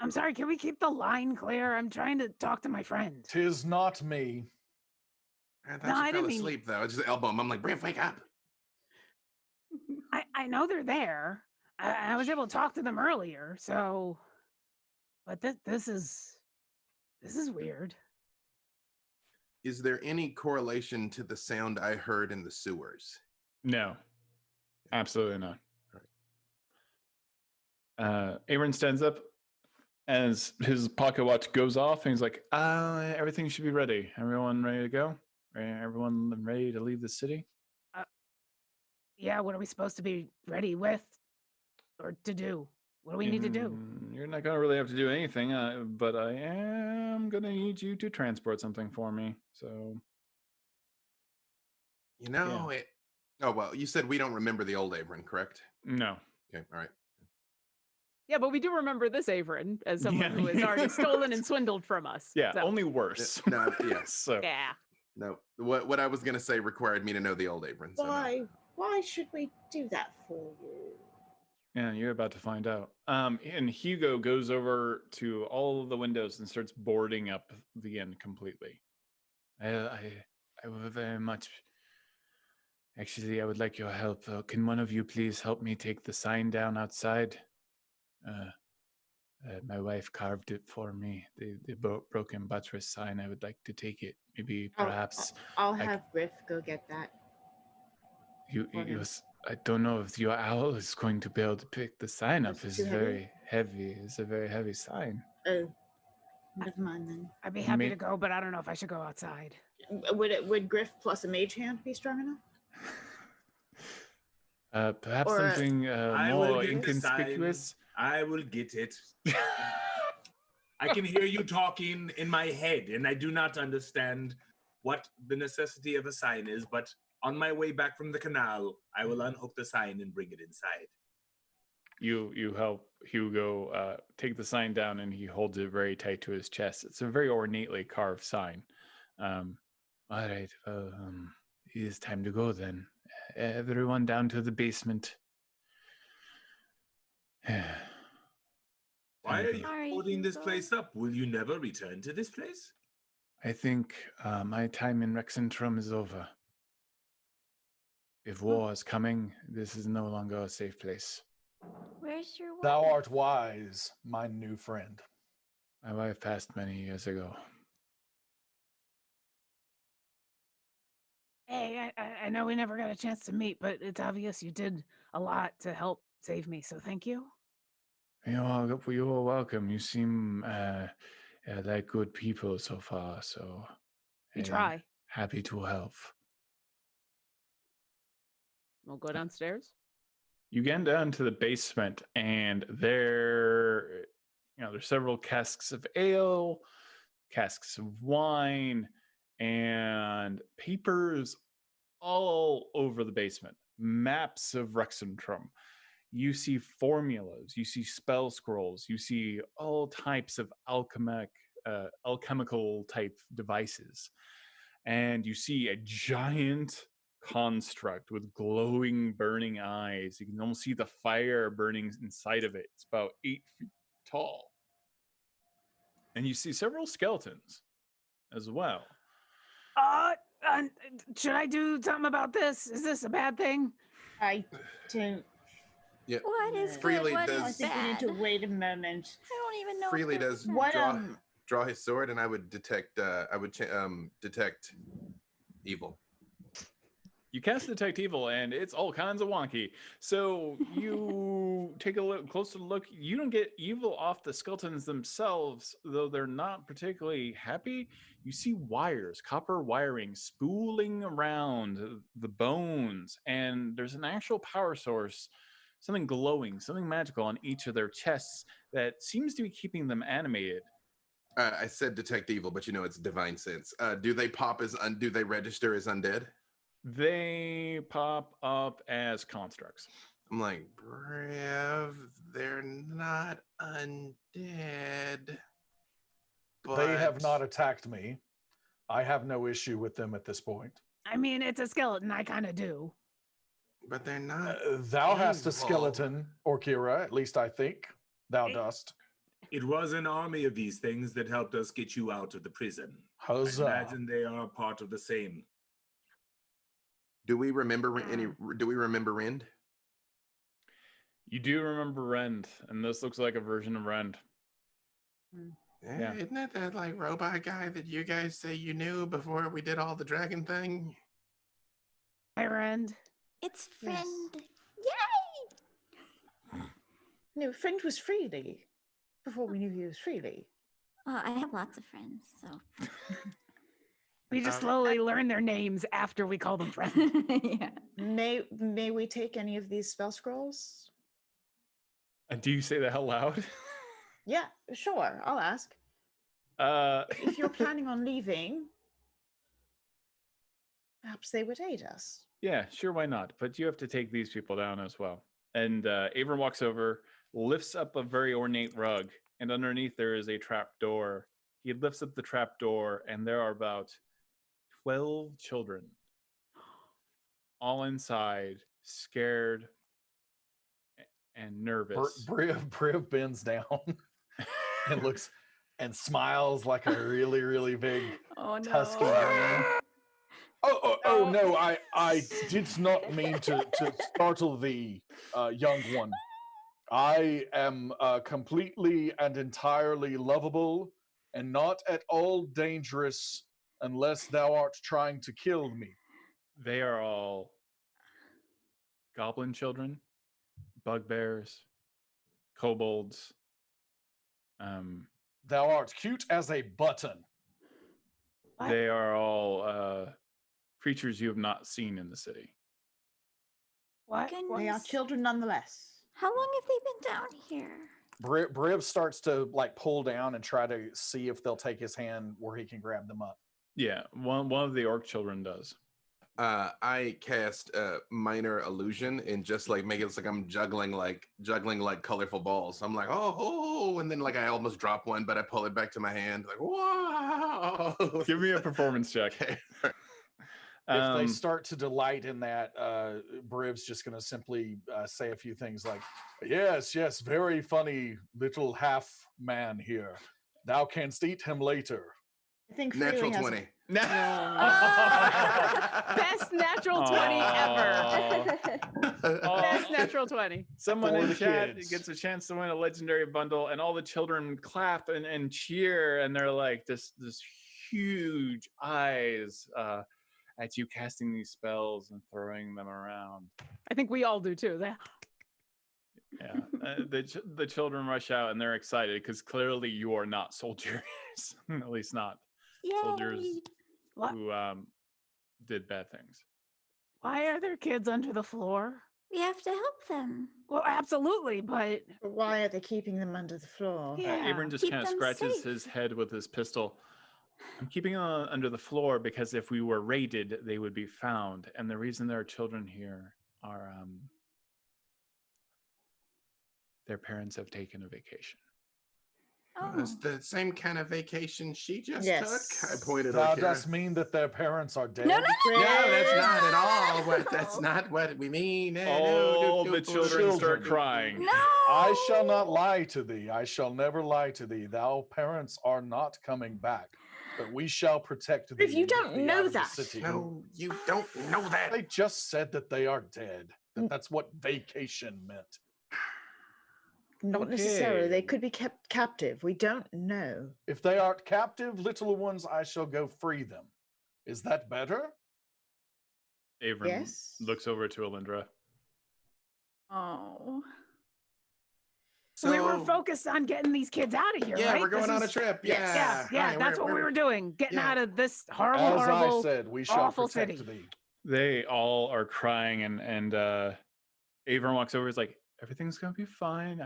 I'm sorry, can we keep the line clear? I'm trying to talk to my friend. 'Tis not me. I thought No, I you didn't fell mean- asleep though. I just elbow him. I'm like, Briv, wake up. I know they're there. I was able to talk to them earlier, so but this is weird. Is there any correlation to the sound I heard in the sewers? no, absolutely not. Aaron stands up as his pocket watch goes off, and he's like, everything should be ready. Everyone ready to go? Everyone ready to leave the city? Yeah, what are we supposed to be ready with or to do? What do we need to do? You're not going to really have to do anything, but I am going to need you to transport something for me. So, You know it. Oh well, you said we don't remember the old Averyn, correct? no. Okay, all right. Yeah, but we do remember this Averin as someone Yeah. who has already stolen and swindled from us. Yeah, so, only worse. No, yes. So, yeah. No. What I was gonna say required me to know the old Averyn. So no. Why should we do that for you? yeah, you're about to find out. And Hugo goes over to all of the windows and starts boarding up the inn completely. I would very much. Actually, I would like your help. Can one of you please help me take the sign down outside? My wife carved it for me. The broken buttress sign. I would like to take it. Maybe perhaps I'll have Griff go get that. I don't know if your owl is going to be able to pick the sign up. It's It's too very heavy. It's a very heavy sign. Oh, never mind then. I'd be happy to go, but I don't know if I should go outside. Would Griff plus a mage hand be strong enough? Perhaps Or, something I will more get the sign. inconspicuous. I will get it. I can hear you talking in my head, and I do not understand what the necessity of a sign is, but on my way back from the canal, I will unhook the sign and bring it inside. You help Hugo take the sign down, and he holds it very tight to his chest. It's a very ornately carved sign. All right, it is time to go then. Everyone down to the basement. Why are you Sorry, holding this Hugo. place up? Will you never return to this place? I think my time in Rexxentrum is over. If war is coming, this is no longer a safe place. Where's your wife? Thou art wise, my new friend. My wife passed many years ago. Hey, I know we never got a chance to meet, but it's obvious you did a lot to help save me, so thank you. You are welcome. You seem like good people so far, so We I am try. happy to help. We'll go downstairs. You get down to the basement, and there's several casks of ale, casks of wine, and papers all over the basement. Maps of Rexxentrum. You see formulas, you see spell scrolls, you see all types of alchemical type devices. And you see a giant construct with glowing, burning eyes. You can almost see the fire burning inside of it. It's about 8 feet tall. And you see several skeletons as well. Should I do something about this? Is this a bad thing? I don't. Yeah. What is Freely good? What does- I is think we need bad? to wait a moment. I don't even know. Freely if that does is bad. What draw his sword, and I would detect. Detect evil. You cast Detect Evil, and it's all kinds of wonky. So you take a closer look. You don't get evil off the skeletons themselves, though they're not particularly happy. You see wires, copper wiring, spooling around the bones, and there's an actual power source, something glowing, something magical on each of their chests that seems to be keeping them animated. I said detect evil, but it's divine sense. Do they pop as do they register as undead? They pop up as constructs. I'm like, Briv, they're not undead. They have not attacked me. I have no issue with them at this point. I mean, it's a skeleton. I kind of do. But they're not. Thou hast a evil. skeleton, Orkira, at least I think. Thou dost. It was an army of these things that helped us get you out of the prison. Huzzah. I imagine they are part of the same. Do we remember any? Do we remember Rend? You do remember Rend, and this looks like a version of Rend. Yeah. Isn't that like robot guy that you guys say you knew before we did all the dragon thing? Hi, Rend. It's Yes. friend. Yay! No, friend was Freely. Before we knew he was Freely. I have lots of friends, so. We just slowly learn their names after we call them friends. Yeah. May we take any of these spell scrolls? Do you say that out loud? Yeah, sure. I'll ask. If you're planning on leaving, perhaps they would aid us. Yeah, sure, why not? But you have to take these people down as well. And Avram walks over, lifts up a very ornate rug, and underneath there is a trap door. He lifts up the trap door, and there are about 12 children, all inside, scared and nervous. Briv bends down and looks and smiles like a really, really big tusky grin. Oh no, I did not mean to startle the young one. I am completely and entirely lovable and not at all dangerous unless thou art trying to kill me. They are all goblin children, bugbears, kobolds. Thou art cute as a button. They are all creatures you have not seen in the city. What? They are children nonetheless. How long have they been down here? Briv starts to like pull down and try to see if they'll take his hand where he can grab them up. Yeah, one of the orc children does. I cast minor illusion and just like make it look like I'm juggling like colorful balls. I'm like, oh, and then like I almost drop one, but I pull it back to my hand, like, wow. Give me a performance check. If they start to delight in that, Briv's just going to simply say a few things like, yes, very funny little half man here. Thou canst eat him later. I think Natural Freely has 20. Best natural 20 ever. Best natural 20. Someone For in the chat kids. gets a chance to win a legendary bundle, and all the children clap and cheer, and they're like this huge eyes at you casting these spells and throwing them around. I think we all do too. Yeah, the children rush out and they're excited because clearly you are not soldiers, at least not soldiers What? who did bad things. Why are there kids under the floor? We have to help them. Well, absolutely, but Why are they keeping them under the floor? yeah. Abram just keep kind of them scratches safe. his head with his pistol. I'm keeping them under the floor because if we were raided, they would be found. And the reason there are children here are their parents have taken a vacation. Oh, It's the same kind of vacation she just Yes. took. I pointed Thou out. does mean that their parents are dead? no, no, no. No, that's not at all what. That's not what we mean. All the children start crying. No. I shall not lie to thee. I shall never lie to thee. Thou parents are not coming back, but we shall protect thee. If you and get don't thee know out of the that. city. No, you don't know that. They just said that they are dead. That's what vacation meant. Not necessarily. They Okay. could be kept captive. We don't know. If they aren't captive, little ones, I shall go free them. Is that better? Abram Yes. looks over to Alyndra. Oh. We were focused on getting these kids out of here, Yeah, right? we're going This on a is- trip. Yeah, Right, that's what we were doing. Getting yeah. out of this horrible, As horrible. I said, we shall awful protect city. thee. They all are crying, and Avram walks over. He's like, "Everything's gonna be fine.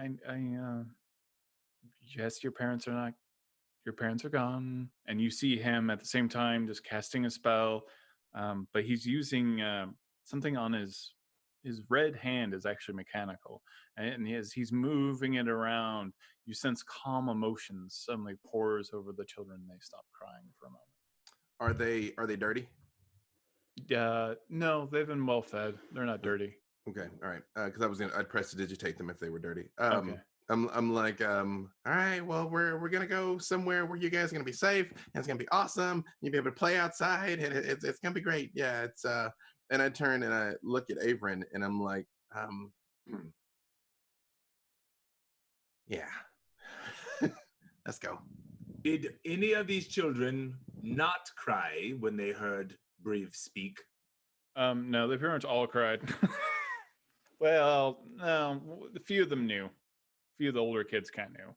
Yes, your parents are gone." And you see him at the same time just casting a spell, but he's using something on his red hand is actually mechanical, and as he's moving it around, you sense calm emotions suddenly pours over the children. They stop crying for a moment. Are they dirty? No, they've been well fed. They're not dirty. Okay, all right. Because I'd press to digitate them if they were dirty. Okay. I'm like, All right, well, we're gonna go somewhere where you guys are gonna be safe and it's gonna be awesome. You'll be able to play outside and it's gonna be great. Yeah, it's and I turn and I look at Avrin and I'm like, yeah, let's go. Did any of these children not cry when they heard Briv speak? No, they pretty much all cried. Well, no, a few of them knew. A few of the older kids kind of knew.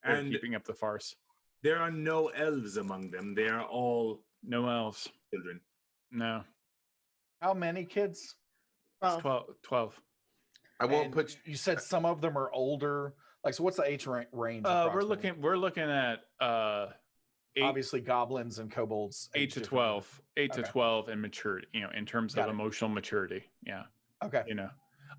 They're And keeping up the farce. there are no elves among them. They are all No elves. children. No. How many kids? It's Well, 12. I won't And put. You said some of them are older. Like, so what's the age range? We're looking at 8, Obviously goblins and kobolds. 8 age to differently. 12, 8 to Okay. 12 in maturity, in terms Got of it. emotional maturity. Yeah. Okay.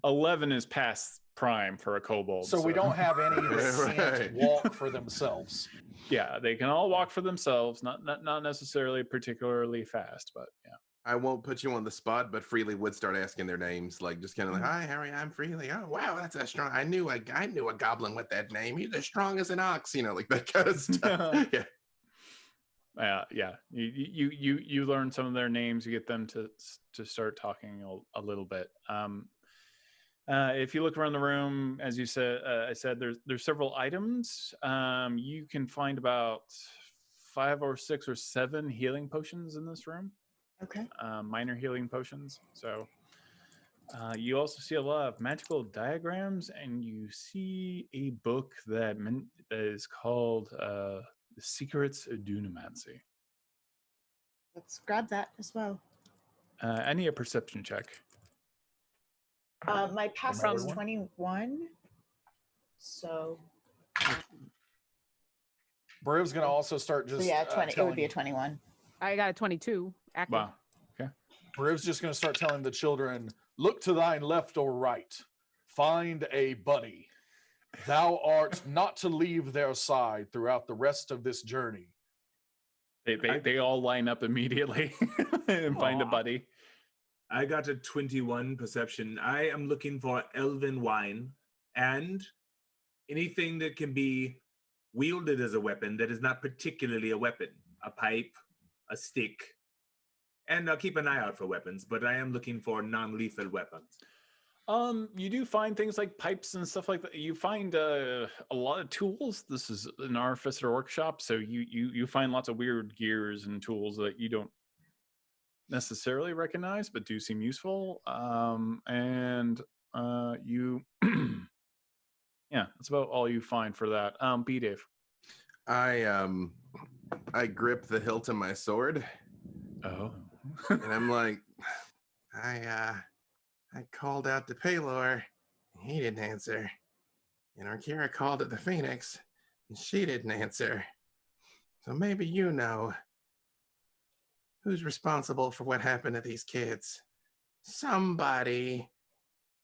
11 is past prime for a kobold. So we don't have any that can't Right. walk for themselves. Yeah, they can all walk for themselves, not necessarily particularly fast, but yeah. I won't put you on the spot, but Freely would start asking their names, like just kind of like, Hi, Harry, I'm Freely. Oh, wow, that's a strong. I knew a goblin with that name. He's as strong as an ox, like that kind of stuff. Yeah. Yeah. You learn some of their names. You get them to start talking a little bit. If you look around the room, as you said, I said there's several items. You can find about 5 or 6 or 7 healing potions in this room. okay. Minor healing potions. So you also see a lot of magical diagrams, and you see a book that is called The Secrets of Dunamancy. Let's grab that as well. I need a perception check. My passive is From- 21. So, Briv's going to also start so just yeah, 20. It telling- would be a 21. I got a 22 active. Wow. Briv's just going to start telling the children, look to thine left or right. Find a buddy. Thou art not to leave their side throughout the rest of this journey. They all line up immediately and find a buddy. I got a 21 perception. I am looking for elven wine and anything that can be wielded as a weapon that is not particularly a weapon. A pipe, a stick, and I'll keep an eye out for weapons, but I am looking for non-lethal weapons. You do find things like pipes and stuff like that. You find a lot of tools. This is an artificer workshop, so you find lots of weird gears and tools that you don't necessarily recognize, but do seem useful. You, yeah, that's about all you find for that. B Dave. I grip the hilt of my sword. Oh. And I'm like, I called out to Paylor, he didn't answer. And Orkira called at the Phoenix, and she didn't answer. So maybe you know who's responsible for what happened to these kids. Somebody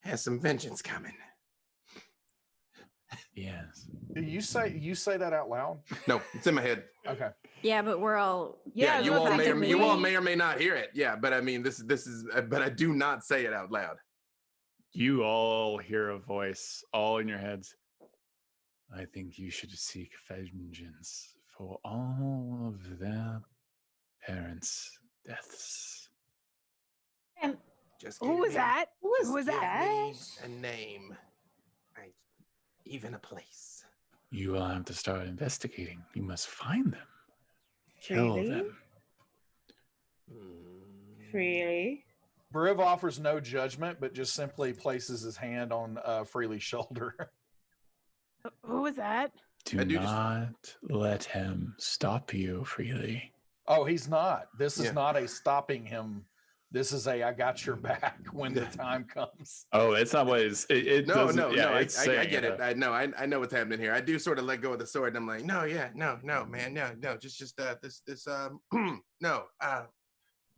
has some vengeance coming. Yes. Do you say that out loud? No, it's in my head. Okay. Yeah, but we're all Yeah, you all may or may not hear it. Yeah, but I mean, this is, but I do not say it out loud. You all hear a voice, all in your heads. I think you should seek vengeance for all of their parents' deaths. And Just who was that? Who was give that? me a name, even a place. You will have to start investigating. You must find them. Kill them. Freely. Briv offers no judgment, but just simply places his hand on Freely's shoulder. Who was that? Do not let him stop you, Freely. Oh, he's not. This is not a stopping him. This is a I got your back when the time comes. Oh, it's not what it's. I get it. I know what's happening here. I do sort of let go of the sword, and I'm like, no, man, no, just no.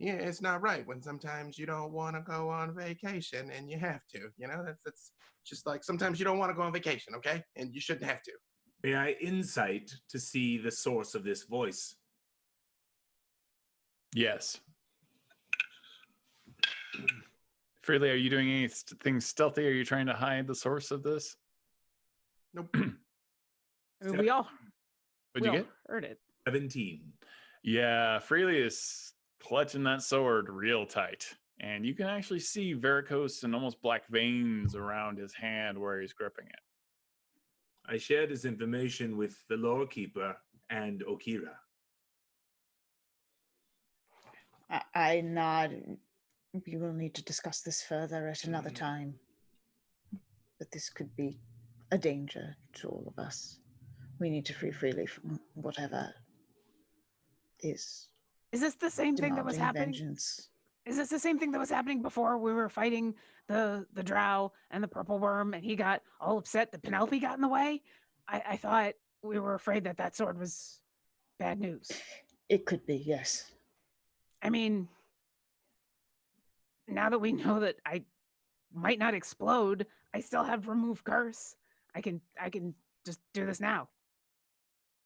Yeah, it's not right when sometimes you don't want to go on vacation and you have to. You know, that's just like sometimes you don't want to go on vacation, okay? And you shouldn't have to. May I insight to see the source of this voice? Yes. Freely, are you doing anything stealthy? Are you trying to hide the source of this? Nope. I mean, we all What'd you get? Heard it. 17. Yeah, Freely is clutching that sword real tight. And you can actually see varicose and almost black veins around his hand where he's gripping it. I shared this information with the Lorekeeper and Orkira. I nod. We will need to discuss this further at another time. But this could be a danger to all of us. We need to free Freely from whatever is. Is this the same thing that was happening? Vengeance. Is this the same thing that was happening before we were fighting the drow and the purple worm and he got all upset that Penelope got in the way? I thought we were afraid that sword was bad news. It could be, yes. I mean, now that we know that I might not explode, I still have remove curse. I can just do this now.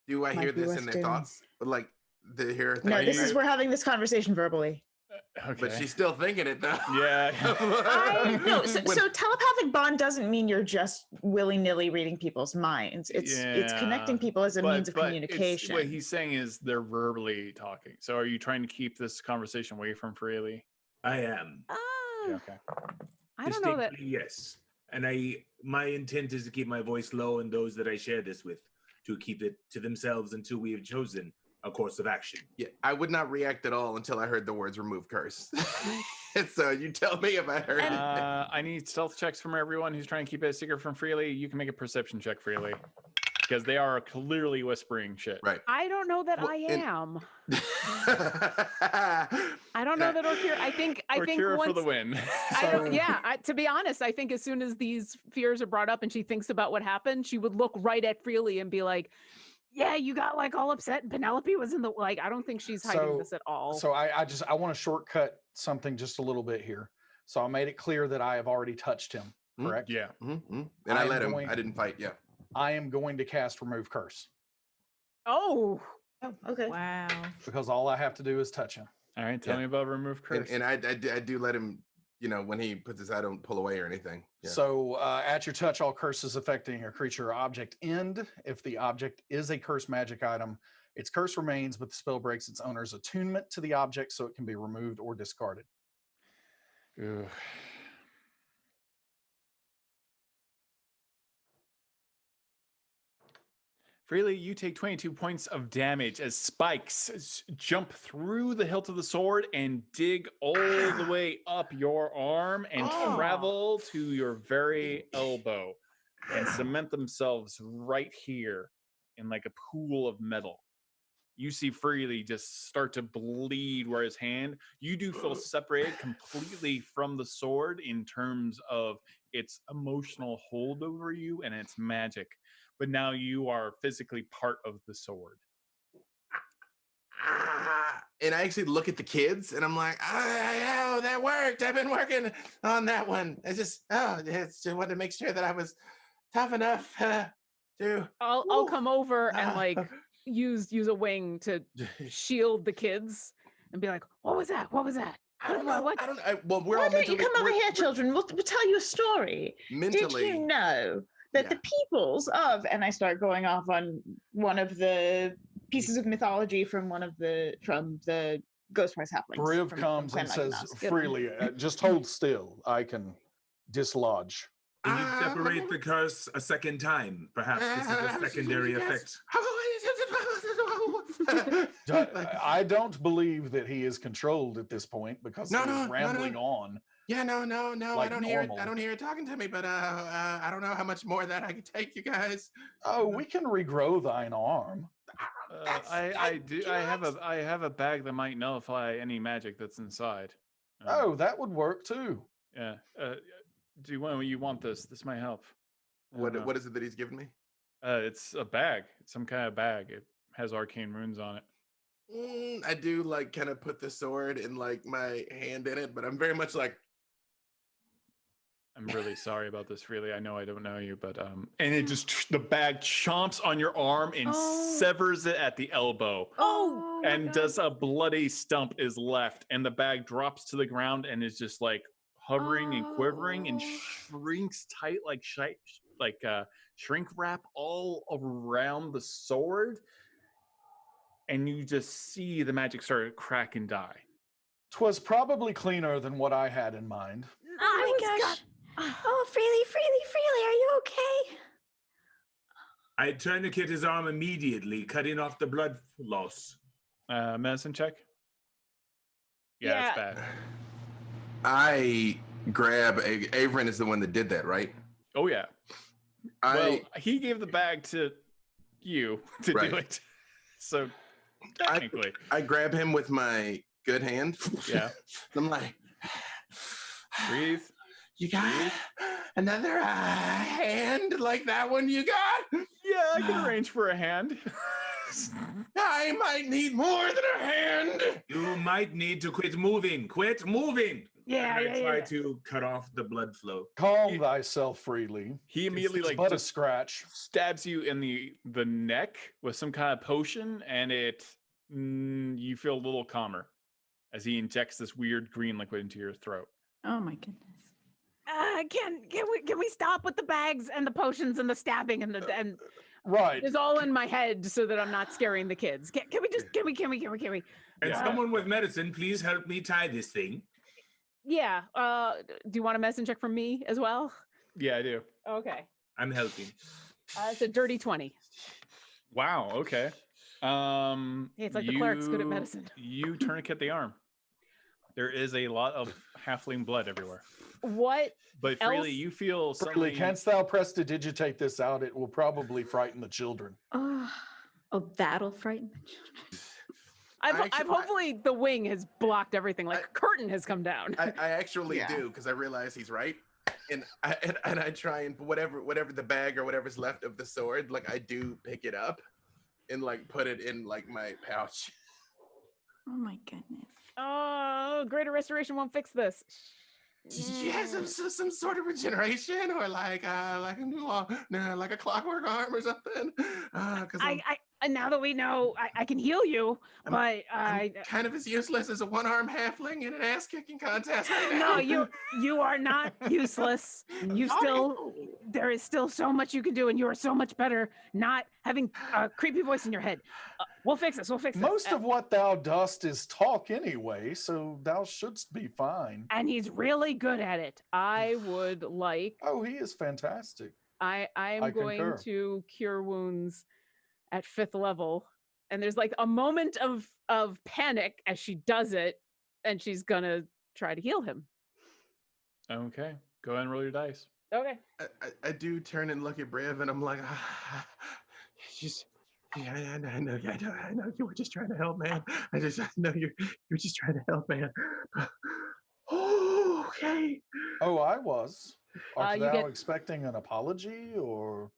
Do I hear this in their thoughts? Like No, we're having this conversation verbally. Okay. But she's still thinking it though. Yeah. So telepathic bond doesn't mean you're just willy-nilly reading people's minds. It's connecting people as a means of communication. What he's saying is they're verbally talking. So are you trying to keep this conversation away from Freely? I am. Yeah, okay. I don't know that. Yes. And my intent is to keep my voice low and those that I share this with to keep it to themselves until we have chosen a course of action. Yeah, I would not react at all until I heard the words remove curse. So you tell me if I heard it. I need stealth checks from everyone who's trying to keep it a secret from Freely. You can make a perception check, Freely. Because they are clearly whispering shit. Right. I don't know that I am. I don't know that Orkira. I think Orkira for the win. To be honest, I think as soon as these fears are brought up and she thinks about what happened, she would look right at Freely and be like, yeah, you got like all upset and Penelope was in the, like, I don't think she's hiding this at all. So I want to shortcut something just a little bit here. So I made it clear that I have already touched him, correct? Yeah. Mm-hmm. And I let him, I didn't fight, yeah. I am going to cast remove curse. Oh. Oh, okay. Wow. Because all I have to do is touch him. All right, tell me about remove curse. And I do let him, when he puts his, I don't pull away or anything. Yeah. So at your touch, all curses affecting a creature or object end. If the object is a cursed magic item, its curse remains, but the spell breaks its owner's attunement to the object, so it can be removed or discarded. Ugh. Freely, you take 22 points of damage as spikes jump through the hilt of the sword and dig all the way up your arm and travel to your very elbow and cement themselves right here in like a pool of metal. You see Freely just start to bleed where his hand, you do feel separated completely from the sword in terms of its emotional hold over you and its magic. But now you are physically part of the sword. And I actually look at the kids and I'm like, oh, that worked. I've been working on that one. I just wanted to make sure that I was tough enough to. I'll come over and like use a wing to shield the kids and be like, what was that? What was that? I don't know. What? Well, we're Why all don't you mentally, come over here, children? We'll tell you a story. mentally. Did you know that the peoples of, and I start going off on one of the pieces of mythology from the Ghostwise Halflings. Briv from comes and says, Monkeymouse. Freely, just hold still. I can dislodge. Can you separate the curse a second time? Perhaps this is a secondary effect. I don't believe that he is controlled at this point because he's rambling on. Yeah, no. Like I don't hear it talking to me, but I don't know how much more of that I can take, you guys. Oh, we can regrow thine arm. I have a bag that might nullify any magic that's inside. That would work too. Yeah. Do you want this? This might help. What is it that he's giving me? It's a bag. It's some kind of bag. It has arcane runes on it. I do like kind of put the sword in like my hand in it, but I'm very much like. I'm really sorry about this, Freely. I know I don't know you, but and it just the bag chomps on your arm and severs it at the elbow. And does a bloody stump is left, and the bag drops to the ground and is just like hovering and quivering and shrinks tight like shrink wrap all around the sword, and you just see the magic start to crack and die. 'Twas probably cleaner than what I had in mind. Oh my gosh. Oh, Freely, are you okay? I tourniquet his arm immediately, cutting off the blood loss. Medicine check? Yeah, it's bad. I grab Averin is the one that did that, right? Oh yeah. He gave the bag to you to do it. So technically. I grab him with my good hand. Yeah. I'm like, breathe. You got another hand like that one you got? Yeah, I can arrange for a hand. I might need more than a hand. You might need to quit moving. Quit moving. Yeah, I try to cut off the blood flow. Calm thyself, Freely. He immediately it's like but a scratch. Stabs you in the neck with some kind of potion, and you feel a little calmer as he injects this weird green liquid into your throat. Oh my goodness. Can we stop with the bags and the potions and the stabbing and right? It's all in my head so that I'm not scaring the kids. Can we? And someone with medicine, please help me tie this thing. Yeah. Do you want a medicine check from me as well? Yeah, I do. Okay. I'm helping. It's a dirty 20. Wow. Okay. It's like the cleric's good at medicine. You tourniquet the arm. There is a lot of halfling blood everywhere. What? But Freely, you feel something. Freely, canst thou prestidigitate this out? It will probably frighten the children. Oh, that'll frighten the children. I've hopefully the wing has blocked everything. Like a curtain has come down. I actually do, because I realize he's right. And I try and whatever the bag or whatever's left of the sword, like I do pick it up and like put it in like my pouch. Oh my goodness. Oh, greater restoration won't fix this. Yeah, some sort of regeneration or like a clockwork arm or something. I now that we know, I can heal you, but I'm kind of as useless as a one-armed halfling in an ass-kicking contest right now. No, you are not useless. There is still so much you can do, and you are so much better not having a creepy voice in your head. We'll fix this. Most of what thou dost is talk anyway, so thou shouldst be fine. And he's really good at it. I would like. Oh, he is fantastic. I am going concur. to cure wounds at 5th level, and there's like a moment of panic as she does it, and she's gonna try to heal him. Okay, go ahead and roll your dice. Okay. I do turn and look at Briv, and I'm like, I know you were just trying to help, man. I know you're just trying to help, man. Oh, okay. Oh, I was. Are you thou expecting an apology, or?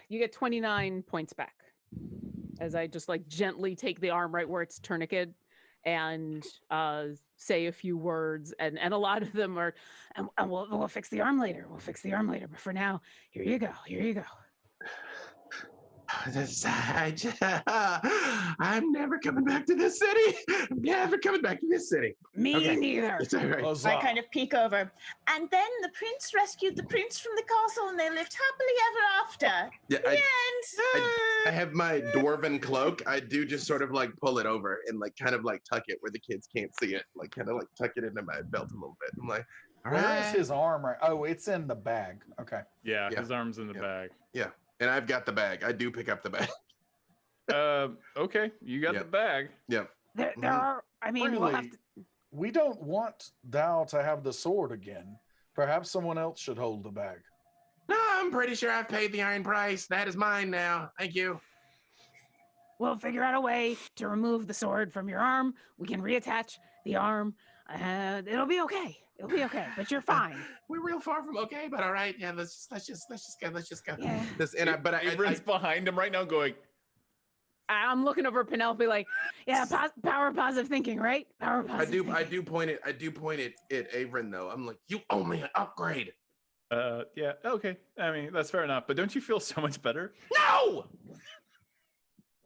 You get 29 points back as I just like gently take the arm right where it's tourniquet and say a few words, and a lot of them are, and we'll fix the arm later. But for now, here you go. I'm never coming back to this city. Me neither. It's all right. I kind of peek over. And then the prince rescued the prince from the castle, and they lived happily ever after. Yeah, The end. I have my dwarven cloak. I do just sort of like pull it over and like kind of like tuck it where the kids can't see it. Like kind of like tuck it into my belt a little bit. I'm like, all right. Where is his arm? Right? Oh, it's in the bag. Okay. Yeah, his arm's in the bag. Yeah, and I've got the bag. I do pick up the bag. Okay, you got the bag. Yep. There are. I mean, Really, we'll have to. we don't want thou to have the sword again. Perhaps someone else should hold the bag. No, I'm pretty sure I've paid the iron price. That is mine now. Thank you. We'll figure out a way to remove the sword from your arm. We can reattach the arm. It'll be okay. But you're fine. We're real far from okay, but all right. Yeah, let's just go. Yeah. Everyone's behind him right now, going. I'm looking over at Penelope like, yeah, power positive thinking, right? Power positive. I do point it at Averin though. I'm like, you owe me an upgrade. Yeah, okay. I mean, that's fair enough. But don't you feel so much better? No!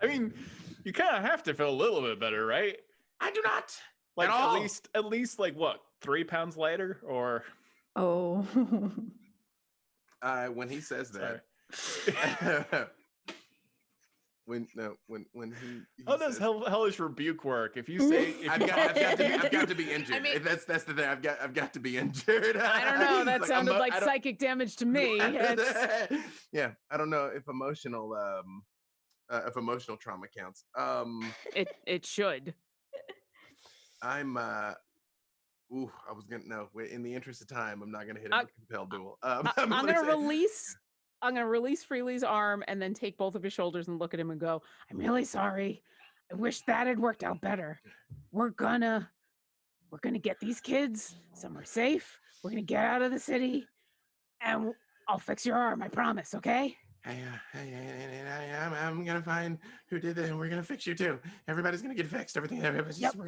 I mean, you kind of have to feel a little bit better, right? I do not. Like at all. at least like what, 3 pounds lighter, or? Oh. When he says that. when he how does hellish rebuke work? If you say I've got to be injured. I mean, that's the thing. I've got to be injured. I don't know. That sounded like psychic damage to me. Yeah, I don't know if emotional trauma counts. It should. I was gonna in the interest of time, I'm not gonna hit him with compelled duel. I'm gonna release Freely's arm and then take both of his shoulders and look at him and go, I'm really sorry. I wish that had worked out better. We're gonna get these kids somewhere safe. We're gonna get out of the city, and I'll fix your arm. I promise. Okay? I'm gonna find who did it, and we're gonna fix you too. Everybody's gonna get fixed. We're gonna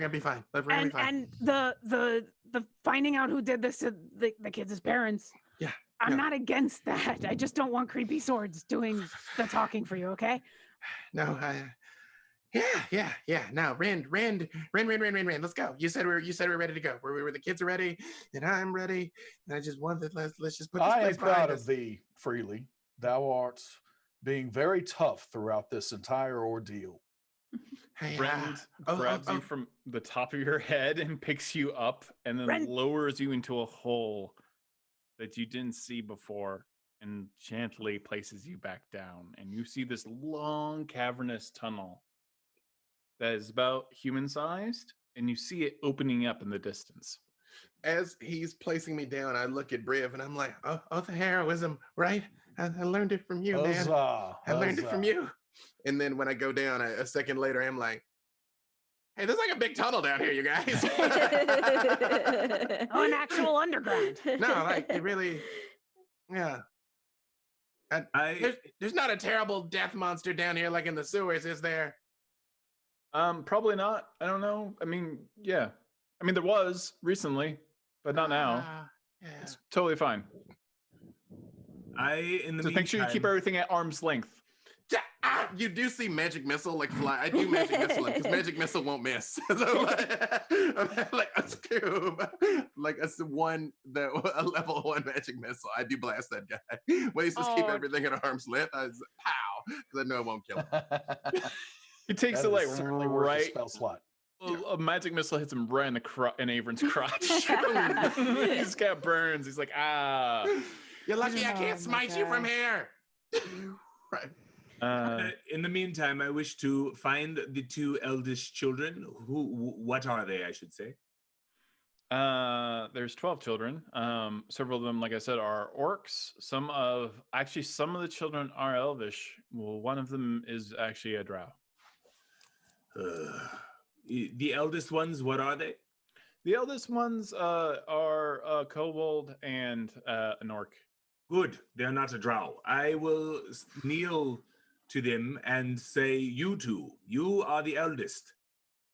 be fine. We're gonna be fine. And the finding out who did this to the kids' parents. Yeah. I'm not against that. I just don't want creepy swords doing the talking for you. Okay? No. Yeah. No, Rand. Let's go. You said we're ready to go. We're the kids are ready, and I'm ready. And I just want that. Let's just put this place behind us. I am proud of thee, Freely. Thou art being very tough throughout this entire ordeal. Rand grabs you from the top of your head and picks you up, and then lowers you into a hole that you didn't see before, and gently places you back down. And you see this long cavernous tunnel that is about human-sized, and you see it opening up in the distance. As he's placing me down, I look at Briv and I'm like, oh, the heroism, right? I learned it from you, man. I learned it from you. And then when I go down, a second later, I'm like, hey, there's like a big tunnel down here, you guys. Oh, an actual underground. No, like it really, yeah. There's not a terrible death monster down here like in the sewers, is there? Probably not. I don't know. I mean, yeah. I mean, there was recently, but not now. Yeah. It's totally fine. In the so make sure you keep everything at arm's length. You do see magic missile like fly. I do magic missile because magic missile won't miss. So like a cube, like a level 1 magic missile. I do blast that guy. Ways to keep everything at arm's length. I was pow because I know it won't kill him. He takes it like right spell slot. A magic missile hits him right in Avron's crotch. His cat burns. He's like, ah. You're lucky I can't smite you from here. Right. In the meantime, I wish to find the 2 eldest children. What are they, I should say? There's 12 children. Several of them, like I said, are orcs. Some of the children are elvish. Well, one of them is actually a drow. The eldest ones, what are they? The eldest ones are a kobold and an orc. Good. They're not a drow. I will kneel to them and say, you 2, you are the eldest.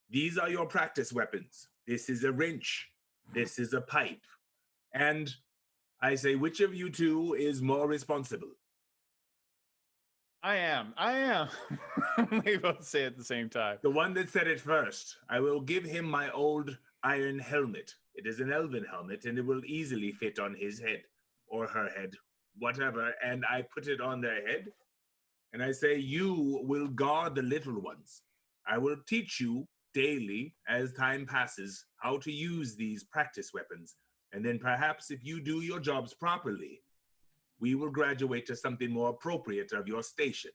These are your practice weapons. This is a wrench. This is a pipe. And I say, which of you 2 is more responsible? I am. They both say it at the same time. The one that said it first. I will give him my old iron helmet. It is an elven helmet, and it will easily fit on his head or her head, whatever. And I put it on their head, and I say, you will guard the little ones. I will teach you daily, as time passes, how to use these practice weapons. And then perhaps if you do your jobs properly, we will graduate to something more appropriate of your station.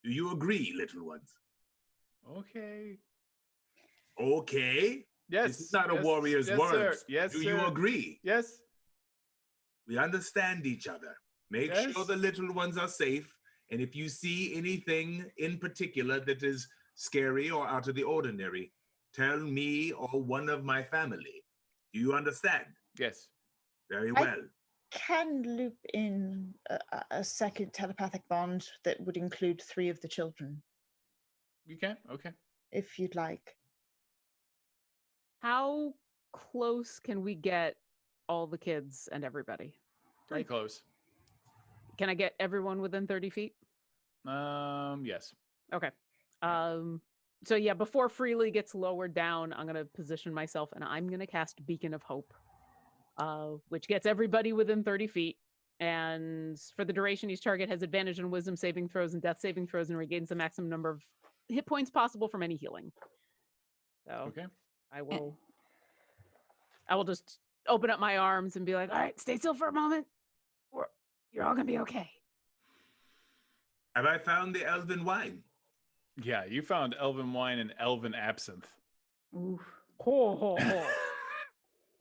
Do you agree, little ones? Okay. Okay? Yes. This is not a warrior's words. Sir. Yes, Do sir. you agree? Yes. We understand each other. Make sure the little ones are safe. And if you see anything in particular that is scary or out of the ordinary, tell me or one of my family. Do you understand? Yes. Very well. Can loop in a second telepathic bond that would include 3 of the children. You can? Okay. If you'd like. How close can we get all the kids and everybody? Pretty close. Can I get everyone within 30 feet? Yes. Okay. So yeah, before Freely gets lowered down, I'm going to position myself and I'm going to cast Beacon of Hope, which gets everybody within 30 feet. And for the duration, each target has advantage on wisdom saving throws and death saving throws and regains the maximum number of hit points possible from any healing. So okay. I will just open up my arms and be like, all right, stay still for a moment. You're all going to be okay. Have I found the elven wine? Yeah, you found elven wine and elven absinthe. Oof. Oh.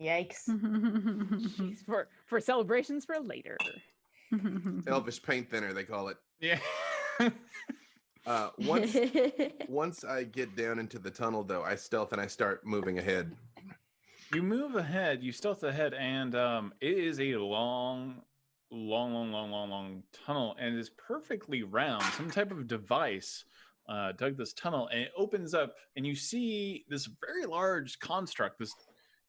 Yikes. Jeez, for celebrations for later. Elvish paint thinner, they call it. Yeah. Once I get down into the tunnel, though, I stealth and I start moving ahead. You move ahead, you stealth ahead, and it is a long tunnel, and it is perfectly round. Some type of device dug this tunnel, and it opens up, and you see this very large construct,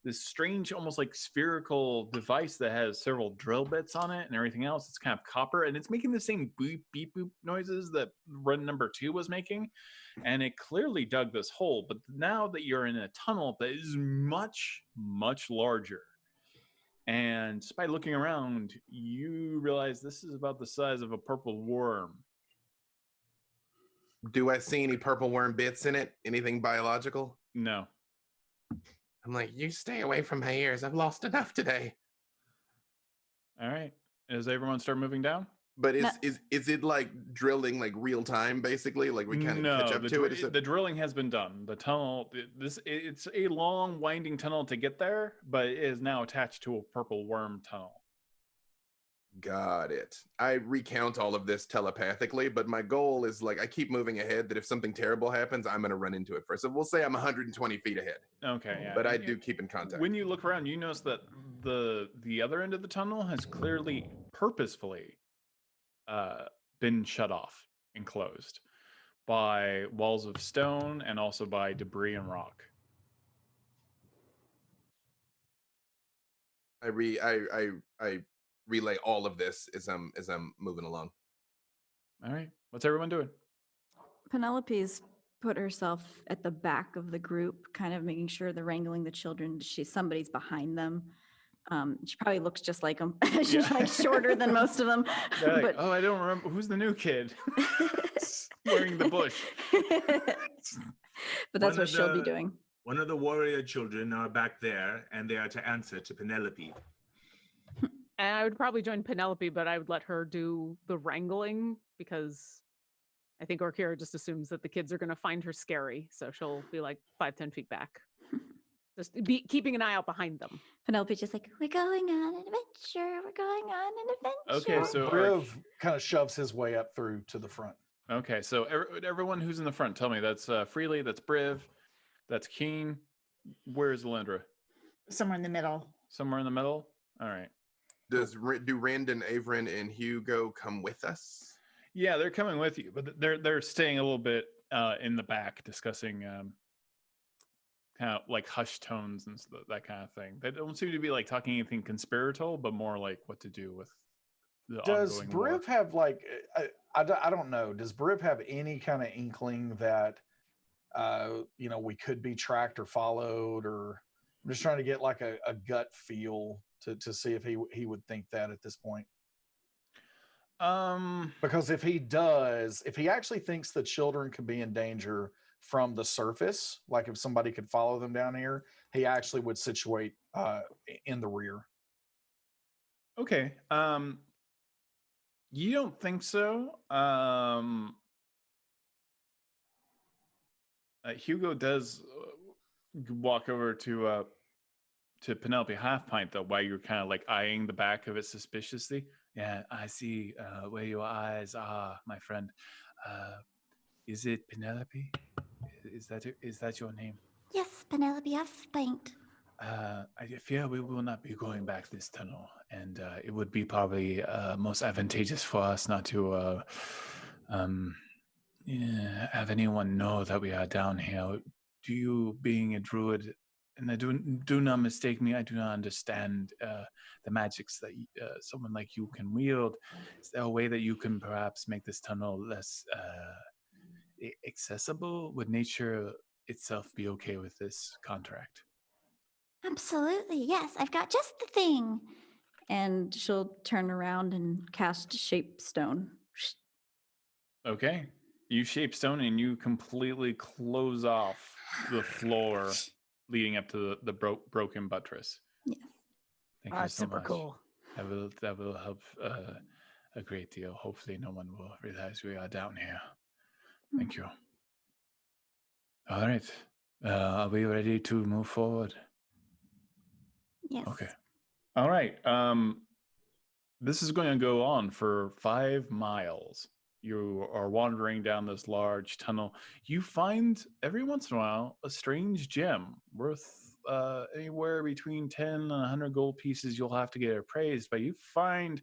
this strange, almost like spherical device that has several drill bits on it and everything else. It's kind of copper, and it's making the same beep beep boop noises that run number 2 was making, and it clearly dug this hole. But now that you're in a tunnel that is much larger, and just by looking around, you realize this is about the size of a purple worm. Do I see any purple worm bits in it? Anything biological? No. I'm like, you stay away from my ears. I've lost enough today. All right. Does everyone start moving down? But is it like drilling like real time, basically? Like we kind of catch up to it? The drilling has been done. The tunnel, it's a long winding tunnel to get there, but it is now attached to a purple worm tunnel. Got it. I recount all of this telepathically, but my goal is like I keep moving ahead that if something terrible happens, I'm going to run into it first. So we'll say I'm 120 feet ahead. Okay, yeah. But I do keep in contact. When you look around, you notice that the other end of the tunnel has clearly, purposefully been shut off and closed by walls of stone and also by debris and rock. I relay all of this as I'm moving along. All right. What's everyone doing? Penelope's put herself at the back of the group, kind of making sure they're wrangling the children. Somebody's behind them. She probably looks just like them. She's like shorter than most of them. Like, but oh, I don't remember. Who's the new kid? Wearing the bush. But that's what she'll be doing. One of the warrior children are back there, and they are to answer to Penelope. And I would probably join Penelope, but I would let her do the wrangling because I think Orkira just assumes that the kids are going to find her scary. So she'll be like 5-10 feet back. Just be keeping an eye out behind them. Penelope's just like, we're going on an adventure. We're going on an adventure. Okay, so Briv kind of shoves his way up through to the front. Okay, so everyone who's in the front, tell me. That's Freely, that's Briv, that's Keen. Where's Alyndra? Somewhere in the middle. Somewhere in the middle? All right. Do Rand and Averin and Hugo come with us? Yeah, they're coming with you, but they're staying a little bit in the back, discussing kind of like hushed tones and that kind of thing. They don't seem to be like talking anything conspiratorial, but more like what to do with the Does ongoing war. Briv have like I don't know? Does Briv have any kind of inkling that we could be tracked or followed? Or I'm just trying to get like a gut feel to see if he would think that at this point. Because if he actually thinks the children could be in danger from the surface, like if somebody could follow them down here, he actually would situate in the rear. Okay. You don't think so? Hugo does walk over to Penelope Half-Pint, though, while you're kind of like eyeing the back of it suspiciously. Yeah, I see where your eyes are, my friend. Is it Penelope? Is that your name? Yes, Penelope Half-Pint. I fear we will not be going back this tunnel, and it would be probably most advantageous for us not to have anyone know that we are down here. Do you, being a druid, and do not mistake me, I do not understand the magics that someone like you can wield. Is there a way that you can perhaps make this tunnel less accessible? Would nature itself be okay with this contract? Absolutely, yes. I've got just the thing. And she'll turn around and cast Shape Stone. Okay. You shape stone and you completely close off the floor leading up to the broken buttress. Yes. Thank you so super much. Cool. That will help a great deal. Hopefully no one will realize we are down here. Thank you. All right. Are we ready to move forward? Yes. Okay. All right. This is going to go on for 5 miles. You are wandering down this large tunnel. You find every once in a while a strange gem worth anywhere between 10 and 100 gold pieces. You'll have to get appraised, but you find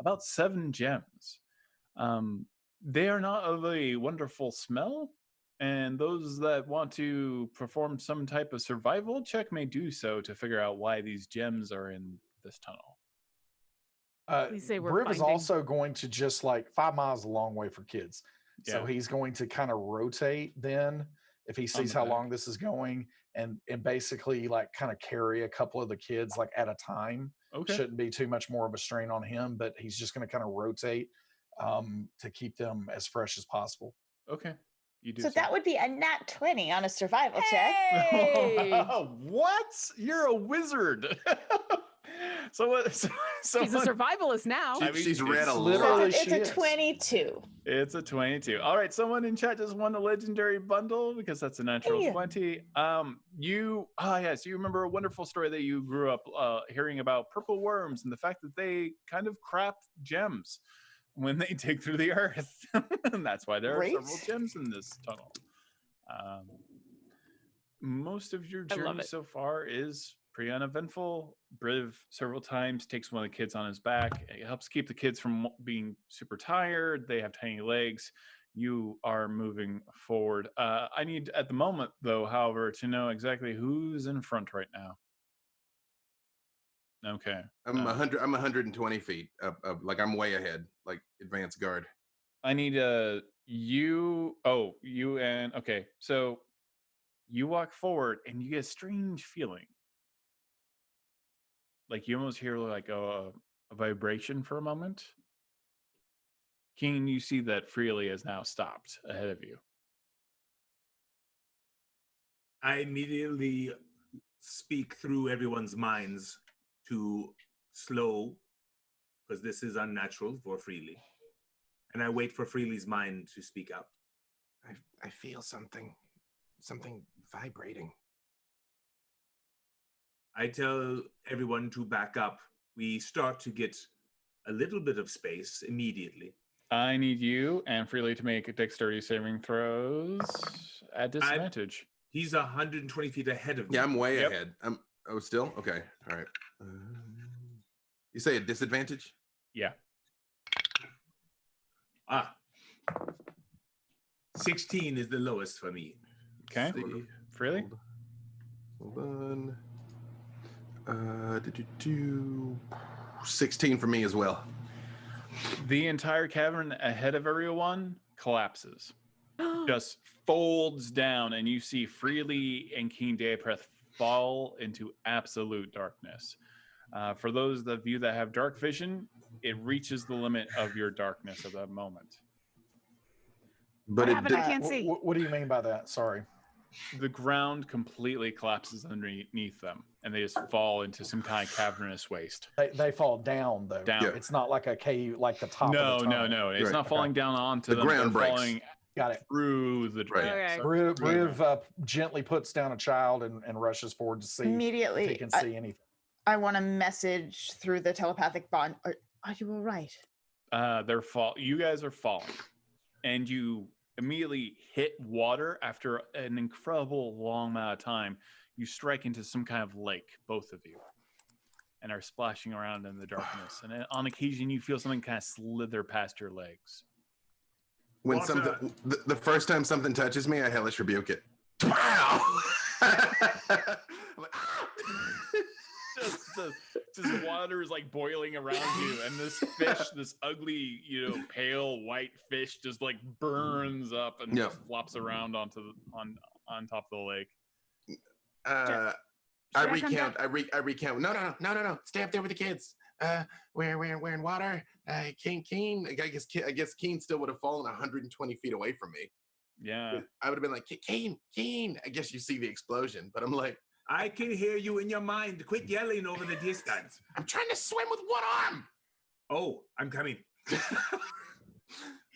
about 7 gems. They are not of a wonderful smell, and those that want to perform some type of survival check may do so to figure out why these gems are in this tunnel. Briv is also going to just like 5 miles a long way for kids. Yeah. So he's going to kind of rotate then if he sees how long this is going and basically like kind of carry a couple of the kids like at a time. Okay. Shouldn't be too much more of a strain on him, but he's just going to kind of rotate to keep them as fresh as possible. Okay. You do so that would be a nat 20 on a survival check. What? You're a wizard. She's a survivalist now. She's read a lot. lot. It's a 22. It's a 22. All right, someone in chat just won a legendary bundle because that's a natural 20. So you remember a wonderful story that you grew up hearing about purple worms and the fact that they kind of craft gems when they dig through the earth. And that's why there are several gems in this tunnel. Most of your journey so far is pretty uneventful. Briv several times takes one of the kids on his back. It helps keep the kids from being super tired. They have tiny legs. You are moving forward. I need at the moment, though, however, to know exactly who's in front right now. Okay. I'm 120 feet up, like I'm way ahead, like advanced guard. I need you and okay, so you walk forward and you get a strange feeling. Like you almost hear like a vibration for a moment. King, you see that Freely has now stopped ahead of you. I immediately speak through everyone's minds to slow, because this is unnatural for Freely. And I wait for Freely's mind to speak out. I feel something vibrating. I tell everyone to back up. We start to get a little bit of space immediately. I need you and Freely to make dexterity saving throws at disadvantage. He's 120 feet ahead of me. Yeah, I'm way ahead. Still? Okay. All right. You say a disadvantage? Yeah. 16 is the lowest for me. Okay. Freely? Hold on. 16 for me as well. The entire cavern ahead of everyone collapses. Just folds down, and you see Freely and King Deapreth fall into absolute darkness. For those of you that have dark vision, it reaches the limit of your darkness at that moment. But I can't see. What do you mean by that? Sorry. The ground completely collapses underneath them, and they just fall into some kind of cavernous waste. They fall down, though. Down. Yeah. It's not like a cave, like the top of the tunnel. No. It's not falling down onto the them. ground breaks. Falling Got it. Through the drain. Okay. Briv gently puts down a child and rushes forward to see Immediately, if he can see anything. I want to message through the telepathic bond. Are you all right? You guys are falling, and you immediately hit water after an incredible long amount of time. You strike into some kind of lake, both of you, and are splashing around in the darkness. And on occasion, you feel something kind of slither past your legs. When something, the first time something touches me, I hellish rebuke it. Wow! Just water is like boiling around you, and this fish, this ugly, pale white fish, just like burns up and just flops around on top of the lake. I recount. No. Stay up there with the kids. We're in water. Keen. I guess Keen still would have fallen 120 feet away from me. Yeah. I would have been like, Keen. I guess you see the explosion, but I'm like, I can hear you in your mind. Quit yelling over the distance. I'm trying to swim with one arm. Oh, I'm coming.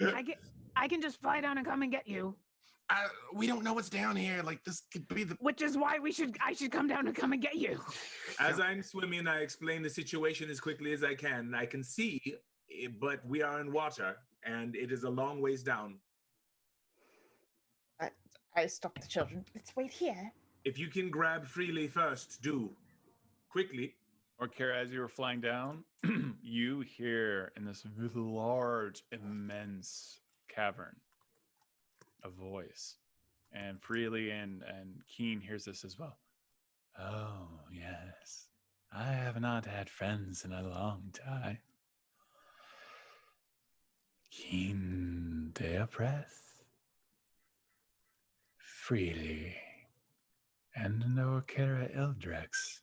I can just fly down and come and get you. We don't know what's down here. Like, this could be the... Which is why I should come down and come and get you. As I'm swimming, I explain the situation as quickly as I can. I can see, but we are in water, and it is a long ways down. I stop the children. Let's wait here. If you can grab Freely first, do. Quickly. Orkira, as you were flying down, you hear in this large, immense cavern a voice. And Freely and Keen hears this as well. Oh, yes. I have not had friends in a long time. Keen Deapreth. Freely. And Orkira Eldrex.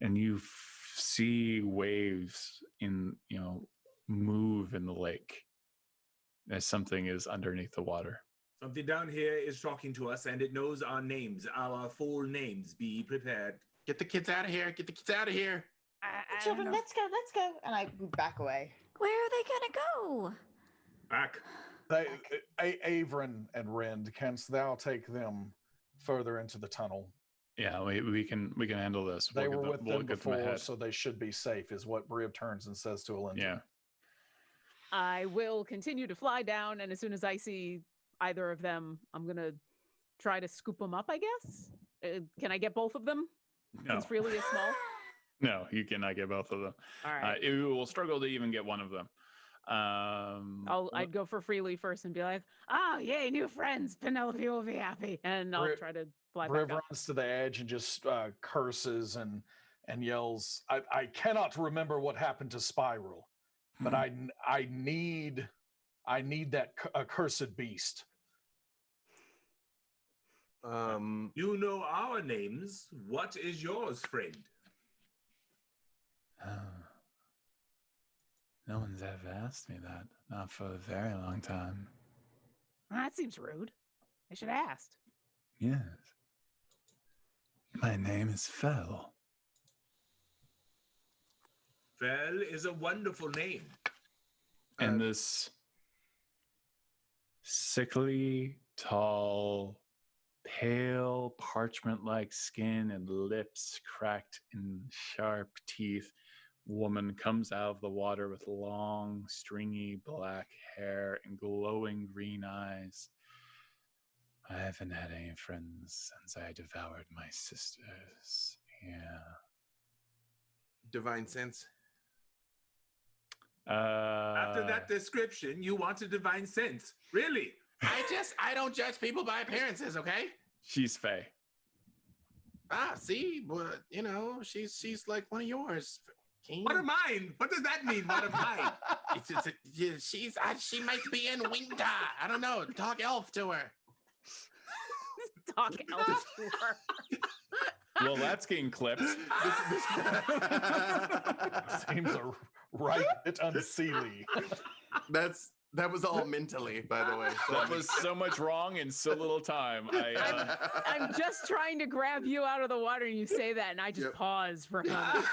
And you see waves move in the lake as something is underneath the water. Something down here is talking to us, and it knows our names, our full names. Be prepared. Get the kids out of here. Children, let's go. And I back away. Where are they gonna go? Back. Avrin and Rend, canst thou take them further into the tunnel? Yeah, we can handle this. They were with them before, so they should be safe, is what Briv turns and says to Alyndra. Yeah. I will continue to fly down, and as soon as I see either of them, I'm going to try to scoop them up, I guess. Can I get both of them? No. Since Freely is small? No, you cannot get both of them. All right. You will struggle to even get one of them. I'd go for Freely first and be like, oh, yay, new friends. Penelope will be happy. And I'll try to fly back up. Runs to the edge and just curses and yells, I cannot remember what happened to Spiral, but I need I need that accursed beast. You know our names. What is yours, friend? No one's ever asked me that. Not for a very long time. That seems rude. I should have asked. Yes. My name is Fell. Fell is a wonderful name. And this sickly, tall, pale, parchment-like skin and lips cracked in sharp teeth woman comes out of the water with long, stringy black hair and glowing green eyes. I haven't had any friends since I devoured my sisters. Yeah. Divine sense. After that description, you want a divine sense. Really? I don't judge people by appearances, okay? She's Fae. See, but you know, she's like one of yours. King. What am I? What does that mean? What am I? She might be in winter. I don't know. Talk elf to her. Talk elf to her. Well, that's getting clipped. This seems a right bit unseelie. That was all mentally, by the way. That was so much wrong in so little time. I'm just trying to grab you out of the water and you say that and I just pause for a moment.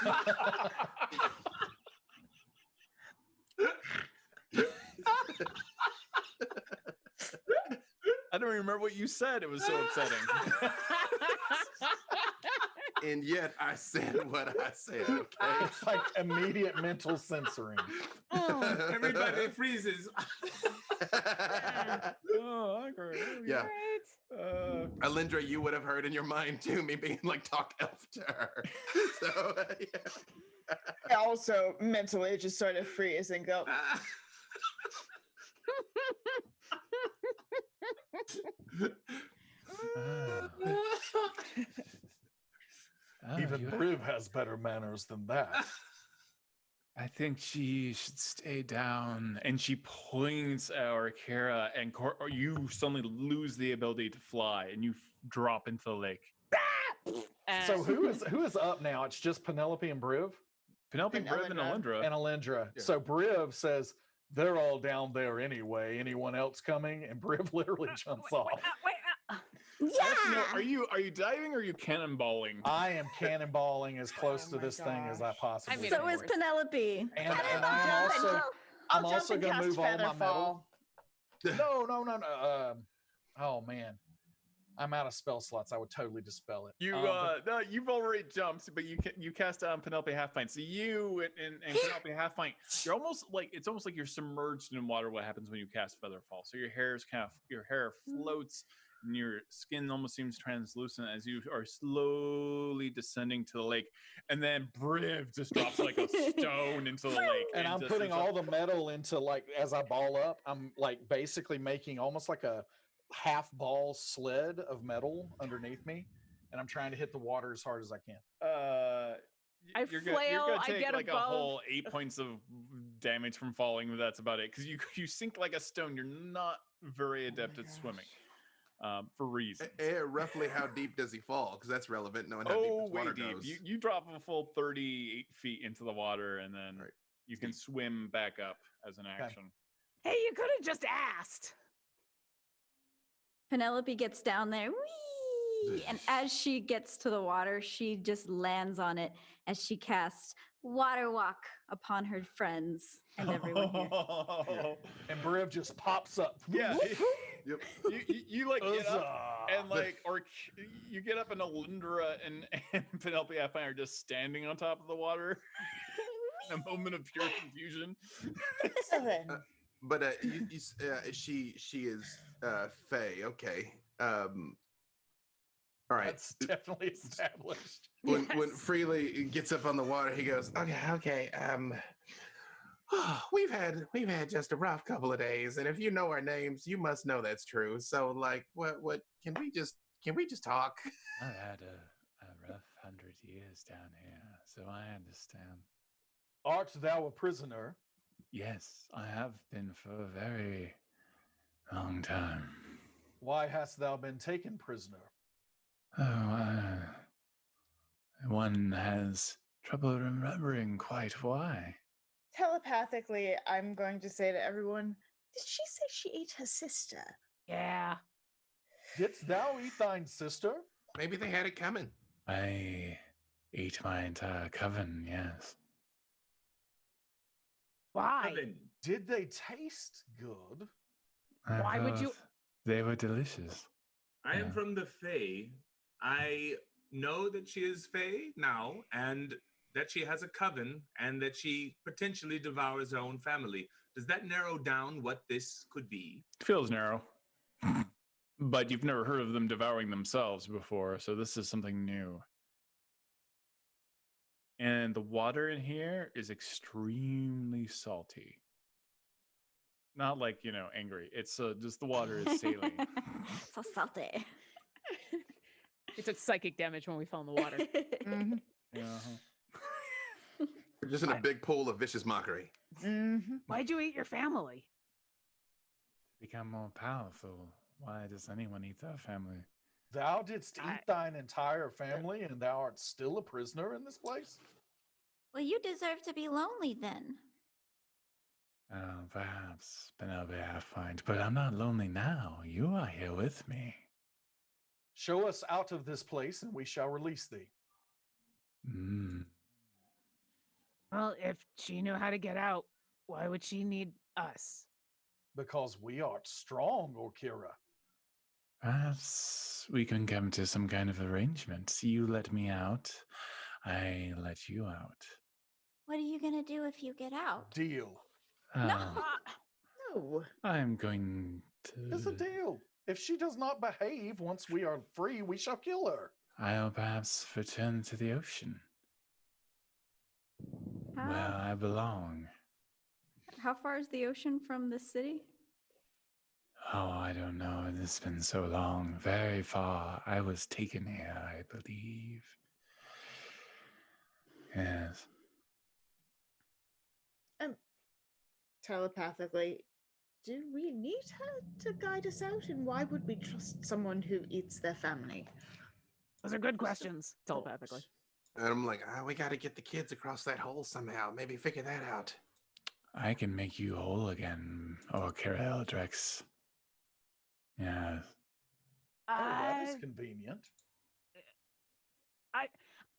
I don't remember what you said. It was so upsetting. And yet I said what I said, okay? It's like immediate mental censoring. Everybody freezes. Oh, agree. Yeah. Right. Alyndra, you would have heard in your mind too, me being like, talk elf to her. So, yeah. I also mentally just sort of freeze and go, Even Briv has better manners than that. I think she should stay down. And she points at Orkira, and you suddenly lose the ability to fly, and you drop into the lake. So who is up now? It's just Penelope and Briv? Penelope, Briv, and Alyndra. And Alyndra. Yeah. So Briv says, they're all down there anyway. Anyone else coming? And Briv literally jumps off. Yeah. Are you diving or are you cannonballing? I am cannonballing as close to this thing as I possibly mean, can. So is Penelope. And I'll I'm jump also and going to cast move all my metal. Featherfall. No. Oh man, I'm out of spell slots. I would totally dispel it. No, you've already jumped, but you cast down Penelope Halfpint. So you and Penelope Halfpint, you're almost like you're submerged in water. What happens when you cast Featherfall? So your hair floats. And your skin almost seems translucent as you are slowly descending to the lake. And then Briv just drops like a stone into the lake. And I'm putting all the metal into, like, as I ball up, I'm like basically making almost like a half ball sled of metal underneath me. And I'm trying to hit the water as hard as I can. You're gonna take like a whole 8 points of damage from falling, but that's about it. Because you sink like a stone. You're not very adept at swimming. For reasons. Roughly how deep does he fall? Because that's relevant knowing how deep this water goes. You drop a full 38 feet into the water, and then you can swim back up as an action. Hey, you could have just asked. Penelope gets down there. Whee! And as she gets to the water, she just lands on it as she casts Water Walk upon her friends and everyone here. And Briv just pops up. Yeah. Yep. You like get up and like, or you get up and Alyndra and Penelope Halfpint are just standing on top of the water. In a moment of pure confusion. But she is Fae. Okay. All right. That's definitely established. When Freely gets up on the water, he goes, okay. We've had just a rough couple of days, and if you know our names, you must know that's true. So, like, what can we just talk? I've had a rough 100 years down here, so I understand. Art thou a prisoner? Yes, I have been for a very long time. Why hast thou been taken prisoner? Oh, one has trouble remembering quite why. Telepathically, I'm going to say to everyone, did she say she ate her sister? Yeah. Didst thou eat thine sister? Maybe they had it coming. I ate my entire coven, yes. Why? Coven. Did they taste good? Why would you? They were delicious. I am Yeah. from the Fae. I know that she is Fae now, and that she has a coven, and that she potentially devours her own family. Does that narrow down what this could be? Feels narrow. But you've never heard of them devouring themselves before, so this is something new. And the water in here is extremely salty. Not like, angry. It's just the water is saline. So salty. We took psychic damage when we fell in the water. Mhm. Uh-huh. We're just in a big pool of vicious mockery. Mhm. Why'd you eat your family? Become more powerful. Why does anyone eat their family? Thou didst eat thine entire family, and thou art still a prisoner in this place? Well, you deserve to be lonely then. Perhaps Penelope I find, but I'm not lonely now. You are here with me. Show us out of this place, and we shall release thee. Well, if she knew how to get out, why would she need us? Because we art strong, Orkira. Perhaps we can come to some kind of arrangement. You let me out, I let you out. What are you going to do if you get out? Deal. No. I'm going to... It's a deal. If she does not behave once we are free, we shall kill her. I'll perhaps return to the ocean, where I belong. How far is the ocean from the city? Oh, I don't know. It's been so long. Very far. I was taken here, I believe. Yes. Telepathically, do we need her to guide us out? And why would we trust someone who eats their family? Those are good questions, telepathically. And I'm like, we got to get the kids across that hole somehow. Maybe figure that out. I can make you whole again, Orkira Eldrex. Yes. That is convenient.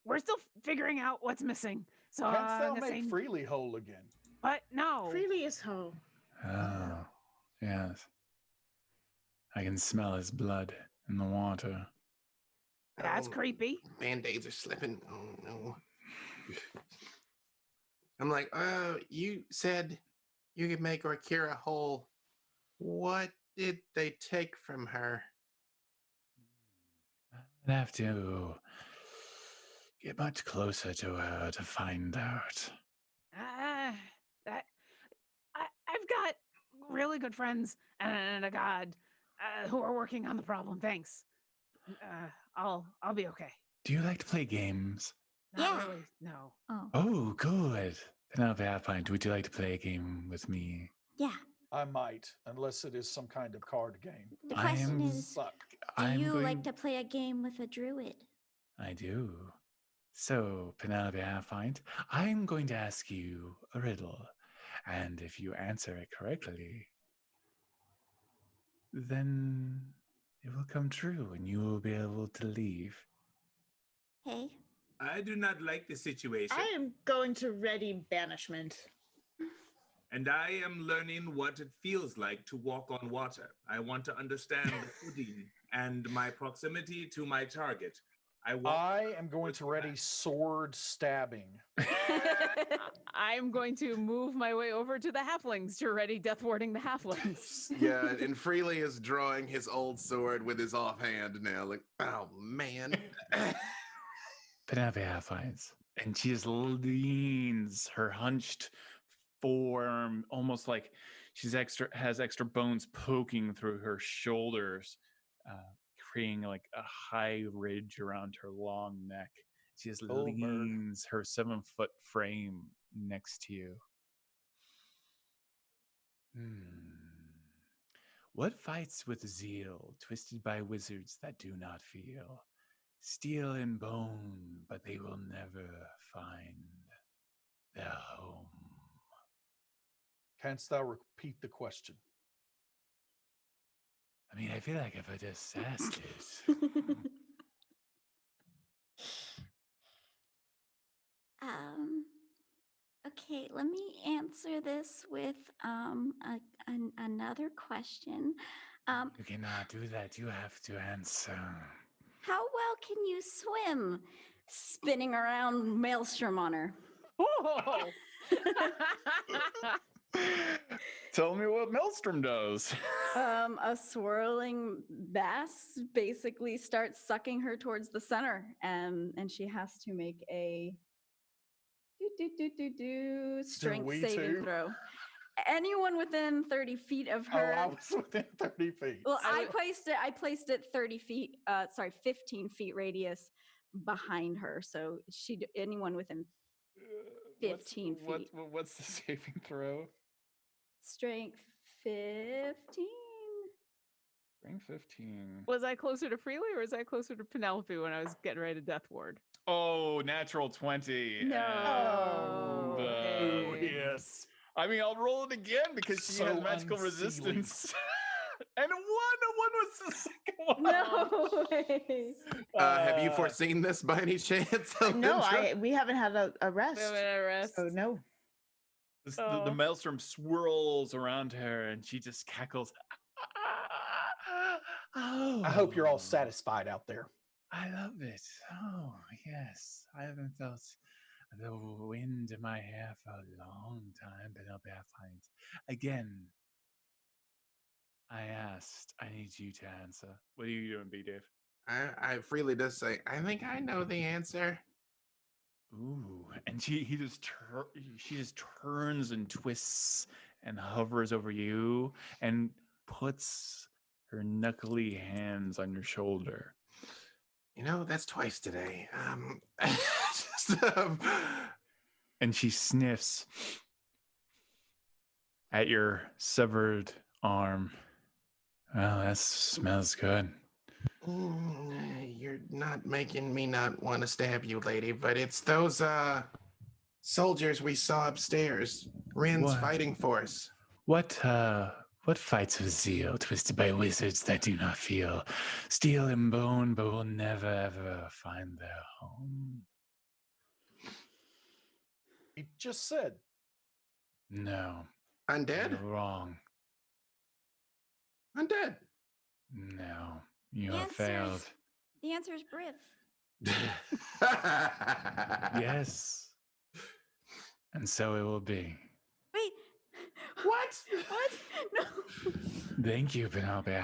We're still figuring out what's missing. So Canst thou make freely whole again? But no. Freely is whole. Oh, yes. I can smell his blood in the water. That's creepy. Band-aids are slipping. Oh, no. I'm like, you said you could make Orkira whole. What did they take from her? I'd have to get much closer to her to find out. I've got really good friends and a god who are working on the problem. Thanks. I'll be okay. Do you like to play games? Not really. No. Oh, good. Penelope, I find. Would you like to play a game with me? Yeah. I might, unless it is some kind of card game. The question is, do you like to play a game with a druid? I do. So, Penelope, I find I'm going to ask you a riddle. And if you answer it correctly, then it will come true and you will be able to leave. Hey. I do not like the situation. I am going to ready banishment. And I am learning what it feels like to walk on water. I want to understand the footing and my proximity to my target. I am going to ready sword stabbing. I'm going to move my way over to the halflings to ready death warding the halflings. Yeah, and Freely is drawing his old sword with his offhand now. Like, oh man. Penelope finds, and she just leans her hunched form, almost like has extra bones poking through her shoulders, creating like a high ridge around her long neck. She just leans her 7-foot frame next to you. What fights with zeal, twisted by wizards that do not feel? Steel and bone, but they will never find their home. Canst thou repeat the question? I mean, I feel like if I just asked it. Okay, let me answer this with another question. You cannot do that. You have to answer. How well can you swim? Spinning around Maelstrom on her. Oh. Tell me what Maelstrom does. A swirling bass basically starts sucking her towards the center, and she has to make a strength saving throw. Anyone within 30 feet of her. Oh, I was within 30 feet. Well, I placed it 30 feet, 15 feet radius behind her. So anyone within 15 feet. What's the saving throw? Strength 15. Strength 15. Was I closer to Freely or was I closer to Penelope when I was getting ready to death ward? Oh, natural 20. No. Okay. Yes. I mean, I'll roll it again because she has magical resistance. And a one was the second one. No way. Have you foreseen this by any chance? No, we haven't had a rest. We haven't had a rest. So no. The maelstrom swirls around her and she just cackles. Oh. I hope you're all satisfied out there. I love it. Oh, yes. I haven't felt the wind in my hair for a long time, Penelope. I find. Again, I asked. I need you to answer. What are you doing, B. Dave? I freely just say, I think I know the answer. Ooh, and she just turns and twists and hovers over you and puts her knuckly hands on your shoulder. You know, that's twice today. And she sniffs at your severed arm. Well, that smells good. You're not making me not want to stab you, lady, but it's those soldiers we saw upstairs. Rin's fighting for us. What fights with zeal, twisted by wizards that do not feel? Steel and bone, but will never ever find their home. He just said. No. Undead? You're wrong. Undead? No. You have failed. The answer is Briv. Yes. And so it will be. Wait. What? What? No. Thank you, Penelope. I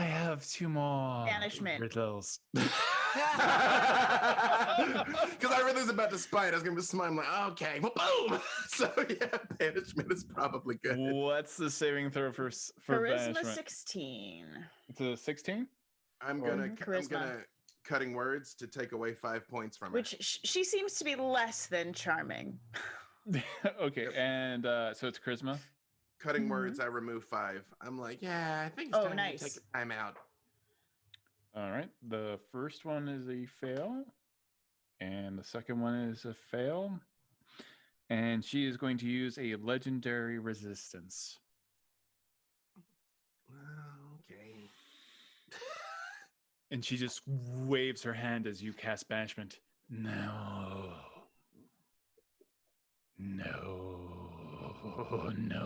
have 2 more Banishment. riddles. Because I really was about to spite. I was going to smile. I'm like, okay, well, boom. So yeah, banishment is probably good. What's the saving throw for Charisma banishment? 16. It's a 16? I'm gonna cutting words to take away 5 points from her. Which she seems to be less than charming. Okay, and so it's charisma? Cutting words, I remove 5. I'm like, yeah, I think it's time to take a time out. All right, the first one is a fail, and the second one is a fail. And she is going to use a legendary resistance. Okay. And she just waves her hand as you cast banishment. No,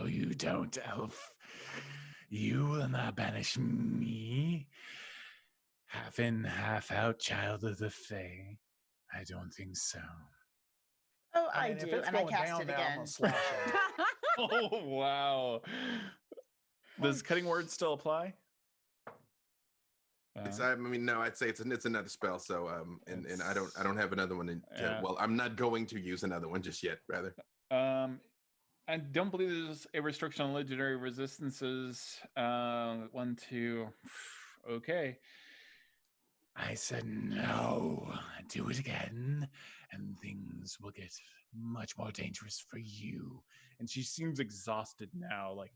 you don't, elf. You will not banish me. Half in, half out, child of the Fae. I don't think so. Oh, I do, and I cast it again. Oh, wow. Does cutting words still apply? No, I'd say it's another spell. So, and I don't have another one. Well, I'm not going to use another one just yet. Rather, I don't believe there's a restriction on legendary resistances. 1, 2. Okay. I said no. Do it again, and things will get much more dangerous for you. And she seems exhausted now. Like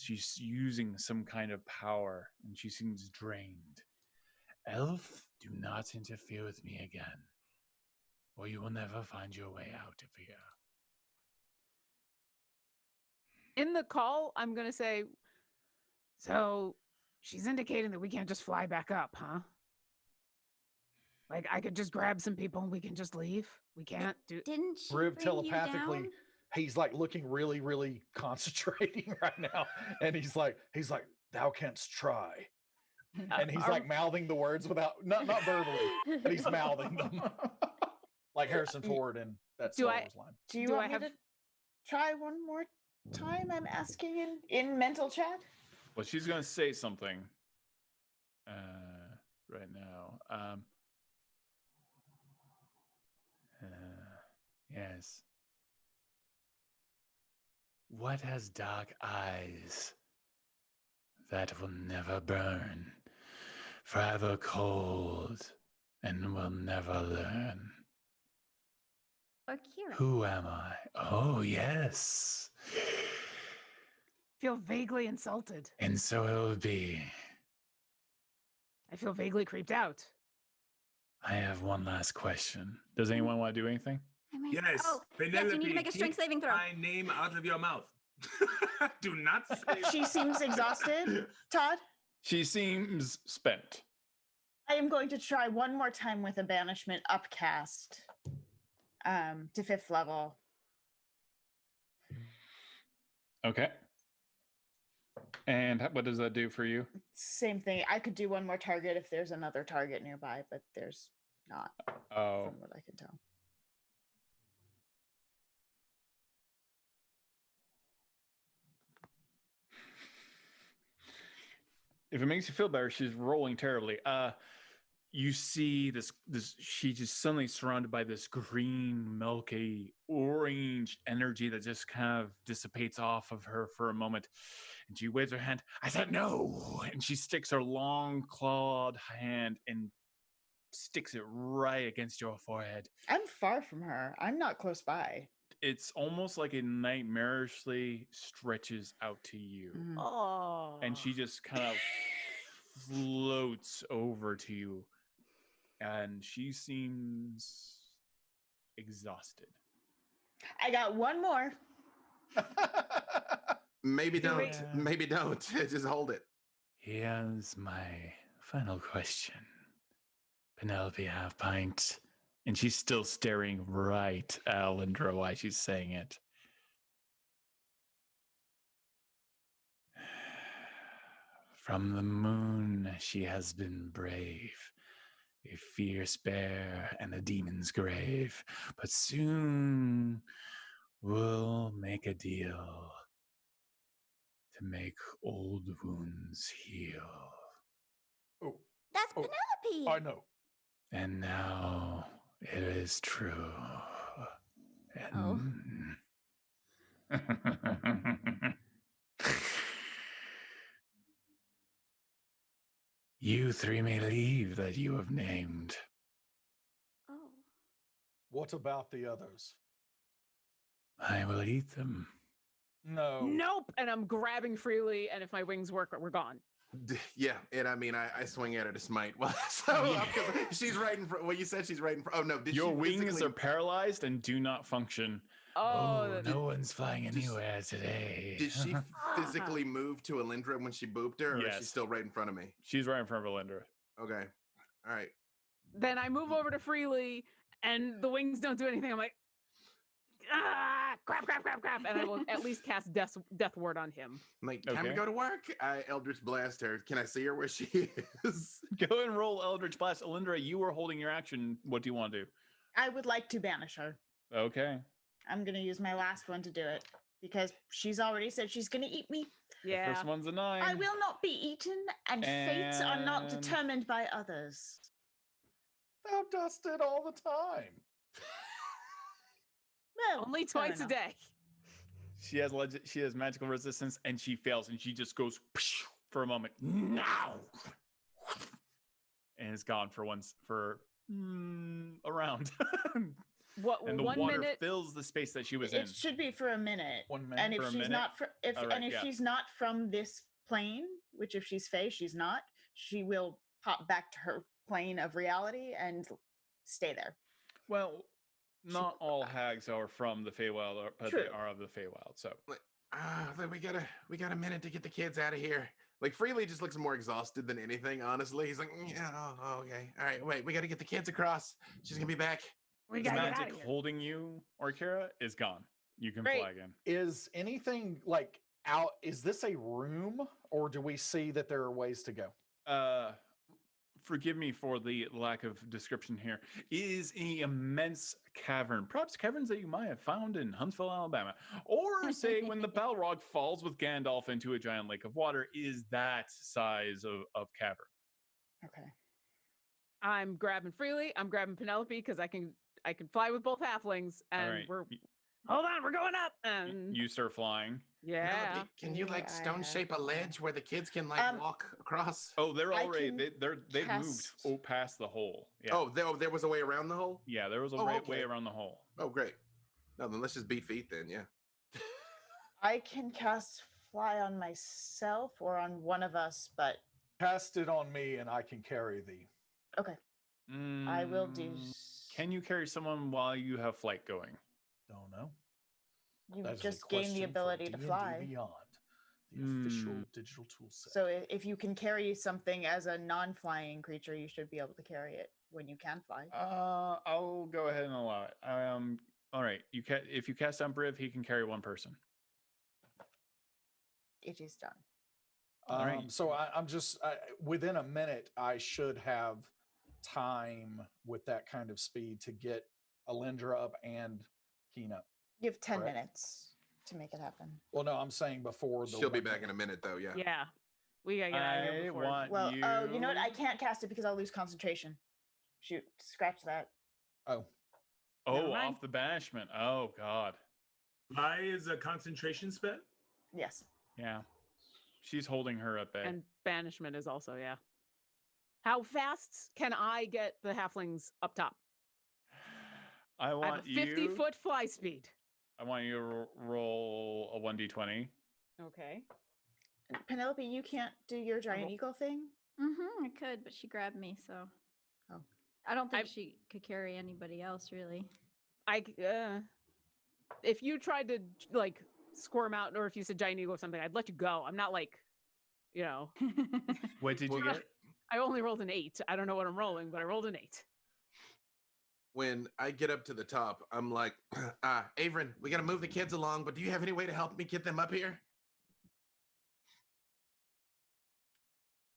She's using some kind of power, and she seems drained. Elf, do not interfere with me again, or you will never find your way out of here. In the call, I'm going to say, so she's indicating that we can't just fly back up, huh? Like, I could just grab some people and we can just leave? We can't do... Didn't she Briv bring telepathically, you down? he's like looking really, really concentrating right now. And he's like, thou canst try. And he's like mouthing the words without, not verbally, but he's mouthing them. Like Harrison Ford in that Star Wars line. Do you want me to try one more time? I'm asking in mental chat. Well, she's going to say something right now. Yes. What has dark eyes that will never burn, forever cold, and will never learn? Orkira. Who am I? Oh, yes. Feel vaguely insulted. And so it will be. I feel vaguely creeped out. I have one last question. Does anyone want to do anything? Yes, Penelope, yes, you need to make a strength saving throw. My name out of your mouth. Do not say She seems exhausted. Todd? She seems spent. I am going to try one more time with a banishment upcast to 5th level. Okay. And what does that do for you? Same thing. I could do one more target if there's another target nearby, but there's not. From what I can tell. If it makes you feel better, she's rolling terribly. You see this she just suddenly surrounded by this green, milky, orange energy that just kind of dissipates off of her for a moment. And she waves her hand. I said no. And she sticks her long clawed hand and sticks it right against your forehead. I'm far from her. I'm not close by. It's almost like it nightmarishly stretches out to you. Oh. And she just kind of floats over to you. And she seems exhausted. I got one more. Maybe don't. Maybe don't. Just hold it. Here's my final question. Penelope Half-Pint. And she's still staring right at Alyndra while she's saying it. From the moon she has been brave, a fierce bear and a demon's grave. But soon we'll make a deal to make old wounds heal. Oh, that's Penelope. I know. And now it is true. And you three may leave that you have named. Oh. What about the others? I will eat them. No. Nope. And I'm grabbing freely, and if my wings work, we're gone. Yeah, and I mean, I swing at her to smite. Well, so she's right in front. Well, you said she's right in front. Oh no, your wings are paralyzed and do not function. Oh, no one's flying anywhere today. Did she physically move to Alyndra when she booped her, or is she still right in front of me? She's right in front of Alyndra. Okay, all right. Then I move over to freely, and the wings don't do anything. I'm like, crap, and I will at least cast death ward on him. I'm like, time to go to work. I Eldritch blast her. Can I see her where she is? Go and roll Eldritch blast. Alyndra, you were holding your action. What do you want to do? I would like to banish her. Okay. I'm going to use my last one to do it because she's already said she's going to eat me. Yeah. First one's a 9. I will not be eaten, and fates are not determined by others. Thou dost it all the time. Well, only twice a day. She has magical resistance, and she fails, and she just goes for a moment. Now, and it's gone for a round. What? And the 1 water minute fills the space that she was in. It should be for a minute. 1 minute. And if For a she's minute? not if Yeah. she's not from this plane, which if she's Fae, she's not, she will pop back to her plane of reality and stay there. Well, not all hags are from the Feywild, but True. they are of the Feywild. So We got a minute to get the kids out of here. Like Freely just looks more exhausted than anything, honestly. He's like, yeah, okay. All right, wait, we got to get the kids across. She's going to be back. we the gotta get out magic of here. holding you, Orkira, is gone. You can Great. fly again. Is anything like out? Is this a room, or do we see that there are ways to go? Forgive me for the lack of description here. It is an immense cavern, perhaps caverns that you might have found in Huntsville, Alabama, or say when the Balrog falls with Gandalf into a giant lake of water. Is that size of cavern? Okay. I'm grabbing Freely. I'm grabbing Penelope because I can fly with both halflings, and right. we're hold on, we're going up. And You start flying. yeah, Penelope, can you like stone shape a ledge where the kids can like walk across? Oh, they're I already can they've cast- moved past the hole. Yeah. Oh, there was a way around the hole? Yeah, there was a Oh, way okay. around the hole. Oh, great. No, then let's just beat feet then, yeah. I can cast fly on myself or on one of us, but Cast it on me, and I can carry thee. okay. I will do. Can you carry someone while you have flight going? Don't know. You That is a just gain the question for ability to D&D fly. Beyond, the official digital tool set. So if you can carry something as a non-flying creature, you should be able to carry it when you can fly. I'll go ahead and allow it. All right. If you cast on Briv, he can carry one person. It is done. All right. So I'm just within a minute. I should have time with that kind of speed to get Alyndra up and Keen up. You have 10 Correct. minutes to make it happen. Well, no, I'm saying before the. She'll be 1 back in minute. a minute though, yeah. yeah, we gotta get out of here I before. want Well, you. oh, you know what? I can't cast it because I'll lose concentration. Shoot, scratch that. Oh, Never mind. Off the banishment. Oh God. Fly is a concentration spell. Yes. Yeah. She's holding her at bay. And banishment is also, yeah. How fast can I get the halflings up top? I I have want a 50-foot fly speed. I want you to roll a 1d20. Okay. Penelope, you can't do your giant eagle thing? I could, but she grabbed me, so. Oh. I don't think she could carry anybody else, really. If you tried to like squirm out, or if you said giant eagle or something, I'd let you go. I'm not like, you know. What did you get? I only rolled an 8. I don't know what I'm rolling, but I rolled an 8. When I get up to the top, I'm like, Averin, we got to move the kids along, but do you have any way to help me get them up here?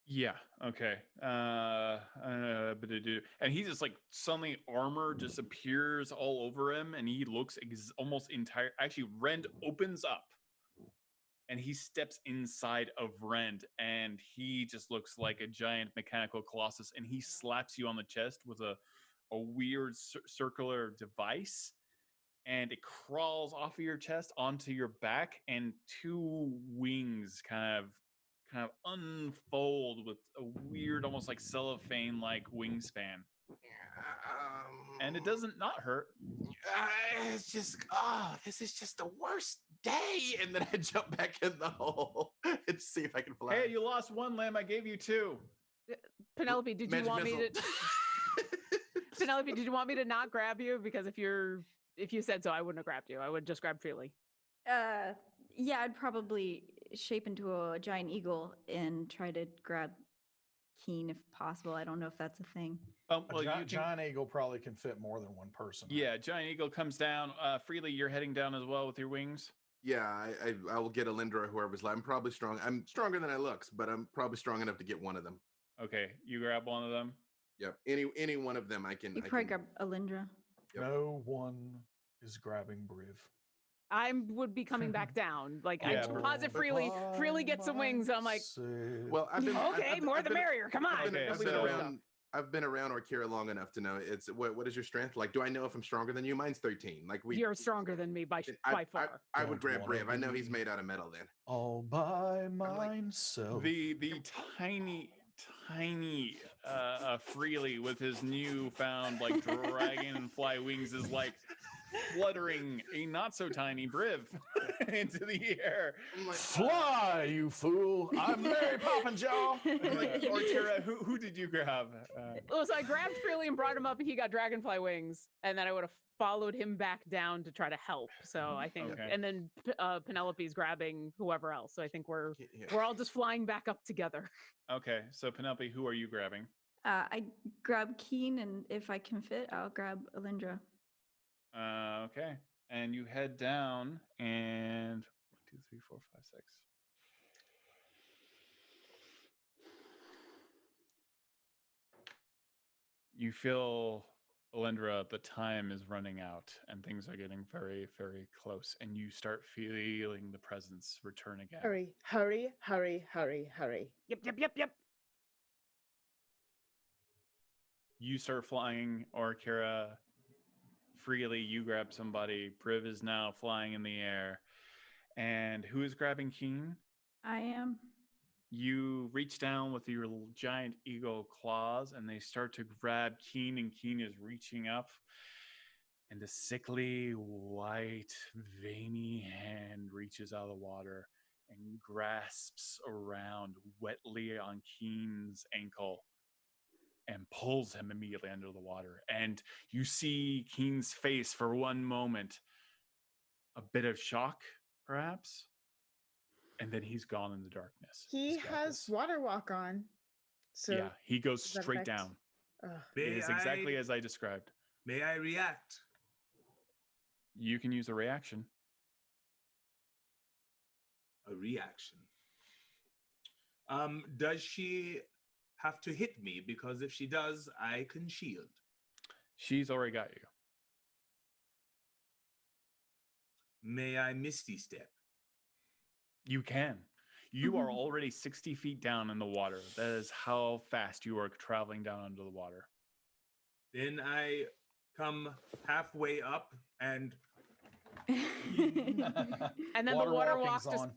Yeah. Okay. And he just like suddenly armor just appears all over him, and he looks almost entire. Actually, Rend opens up, and he steps inside of Rend, and he just looks like a giant mechanical colossus, and he slaps you on the chest with a weird circular device, and it crawls off of your chest onto your back, and 2 wings kind of unfold with a weird, almost like cellophane-like wingspan. And it doesn't not hurt. It's just, this is just the worst day. And then I jump back in the hole and see if I can fly. Hey, you lost 1 limb. I gave you 2. Penelope, did you Magic want me missile. to? Penelope, did you want me to not grab you? Because if you said so, I wouldn't have grabbed you. I would just grab Freely. Yeah, I'd probably shape into a giant eagle and try to grab Keen if possible. I don't know if that's a thing. Well, giant eagle probably can fit more than one person. Yeah, giant eagle comes down. Freely, you're heading down as well with your wings. Yeah, I will get Alyndra or whoever's left. I'm probably strong. I'm stronger than I looks, but I'm probably strong enough to get one of them. Okay, you grab one of them. Yep, any one of them I can. You probably grab Alyndra. Yep. No one is grabbing Briv. I would be coming back down. Like Yeah, I deposit Freely get some wings. I'm like, well, I've been more the merrier. Come on. I've been around Orkira long enough to know it's what is your strength? Like, do I know if I'm stronger than you? Mine's 13. Like you're stronger than me by far. I would grab Briv. I know he's made out of metal then. All by myself. The tiny freely with his newfound like dragonfly wings is like fluttering a not so tiny Briv into the air. Fly, you fool! I'm Mary Poppinjaw. Orkira, who did you grab? So I grabbed Freely and brought him up, and he got dragonfly wings, and then I would have followed him back down to try to help. So I think, and then Penelope's grabbing whoever else. So I think we're all just flying back up together. Okay, so Penelope, who are you grabbing? I grab Keen, and if I can fit, I'll grab Alyndra. Okay, and you head down, and 1, 2, 3, 4, 5, 6. You feel, Alyndra, the time is running out, and things are getting very, very close, and you start feeling the presence return again. Hurry, hurry, hurry, hurry, hurry. Yep. You start flying, Orkira. Freely, you grab somebody. Briv is now flying in the air. And who is grabbing Keen? I am. You reach down with your giant eagle claws, and they start to grab Keen, and Keen is reaching up. And a sickly, white, veiny hand reaches out of the water and grasps around wetly on Keen's ankle and pulls him immediately under the water. And you see Keen's face for one moment, a bit of shock, perhaps, and then he's gone in the darkness. He has water walk on. So yeah, he goes straight down. It is exactly as I described. May I react? You can use a reaction. A reaction. Does she have to hit me? Because if she does, I can shield. She's already got you. May I Misty Step? You can. You are already 60 feet down in the water. That is how fast you are traveling down under the water. Then I come halfway up and and then the water walk just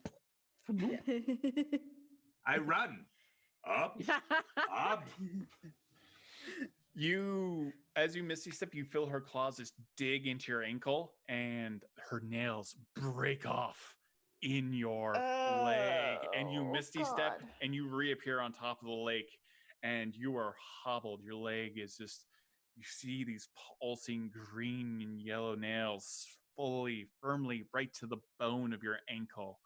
I run up. You, as you misty step, you feel her claws just dig into your ankle, and her nails break off in your leg, and you misty step, and you reappear on top of the lake, and you are hobbled. Your leg is just, you see these pulsing green and yellow nails firmly right to the bone of your ankle,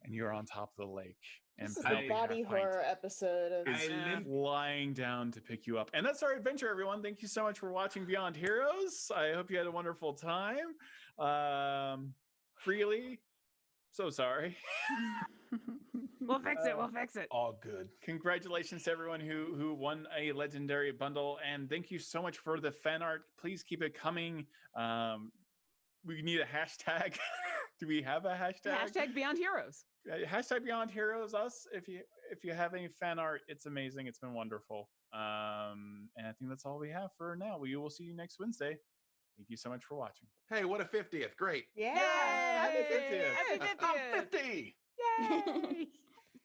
and you're on top of the lake. And this is a body horror episode of lying down to pick you up. And that's our adventure, everyone. Thank you so much for watching Beyond Heroes. I hope you had a wonderful time. Freely, so sorry. We'll fix it. All good. Congratulations to everyone who won a legendary bundle, and thank you so much for the fan art. Please keep it coming. We need a hashtag. Do we have a hashtag? Hashtag Beyond Heroes. Hashtag Beyond Heroes us. If you have any fan art, it's amazing. It's been wonderful. And I think that's all we have for now. We will see you next Wednesday. Thank you so much for watching. Hey, what a 50th. Great. Yeah. Happy 50th. Happy 50th. I'm 50. Yay.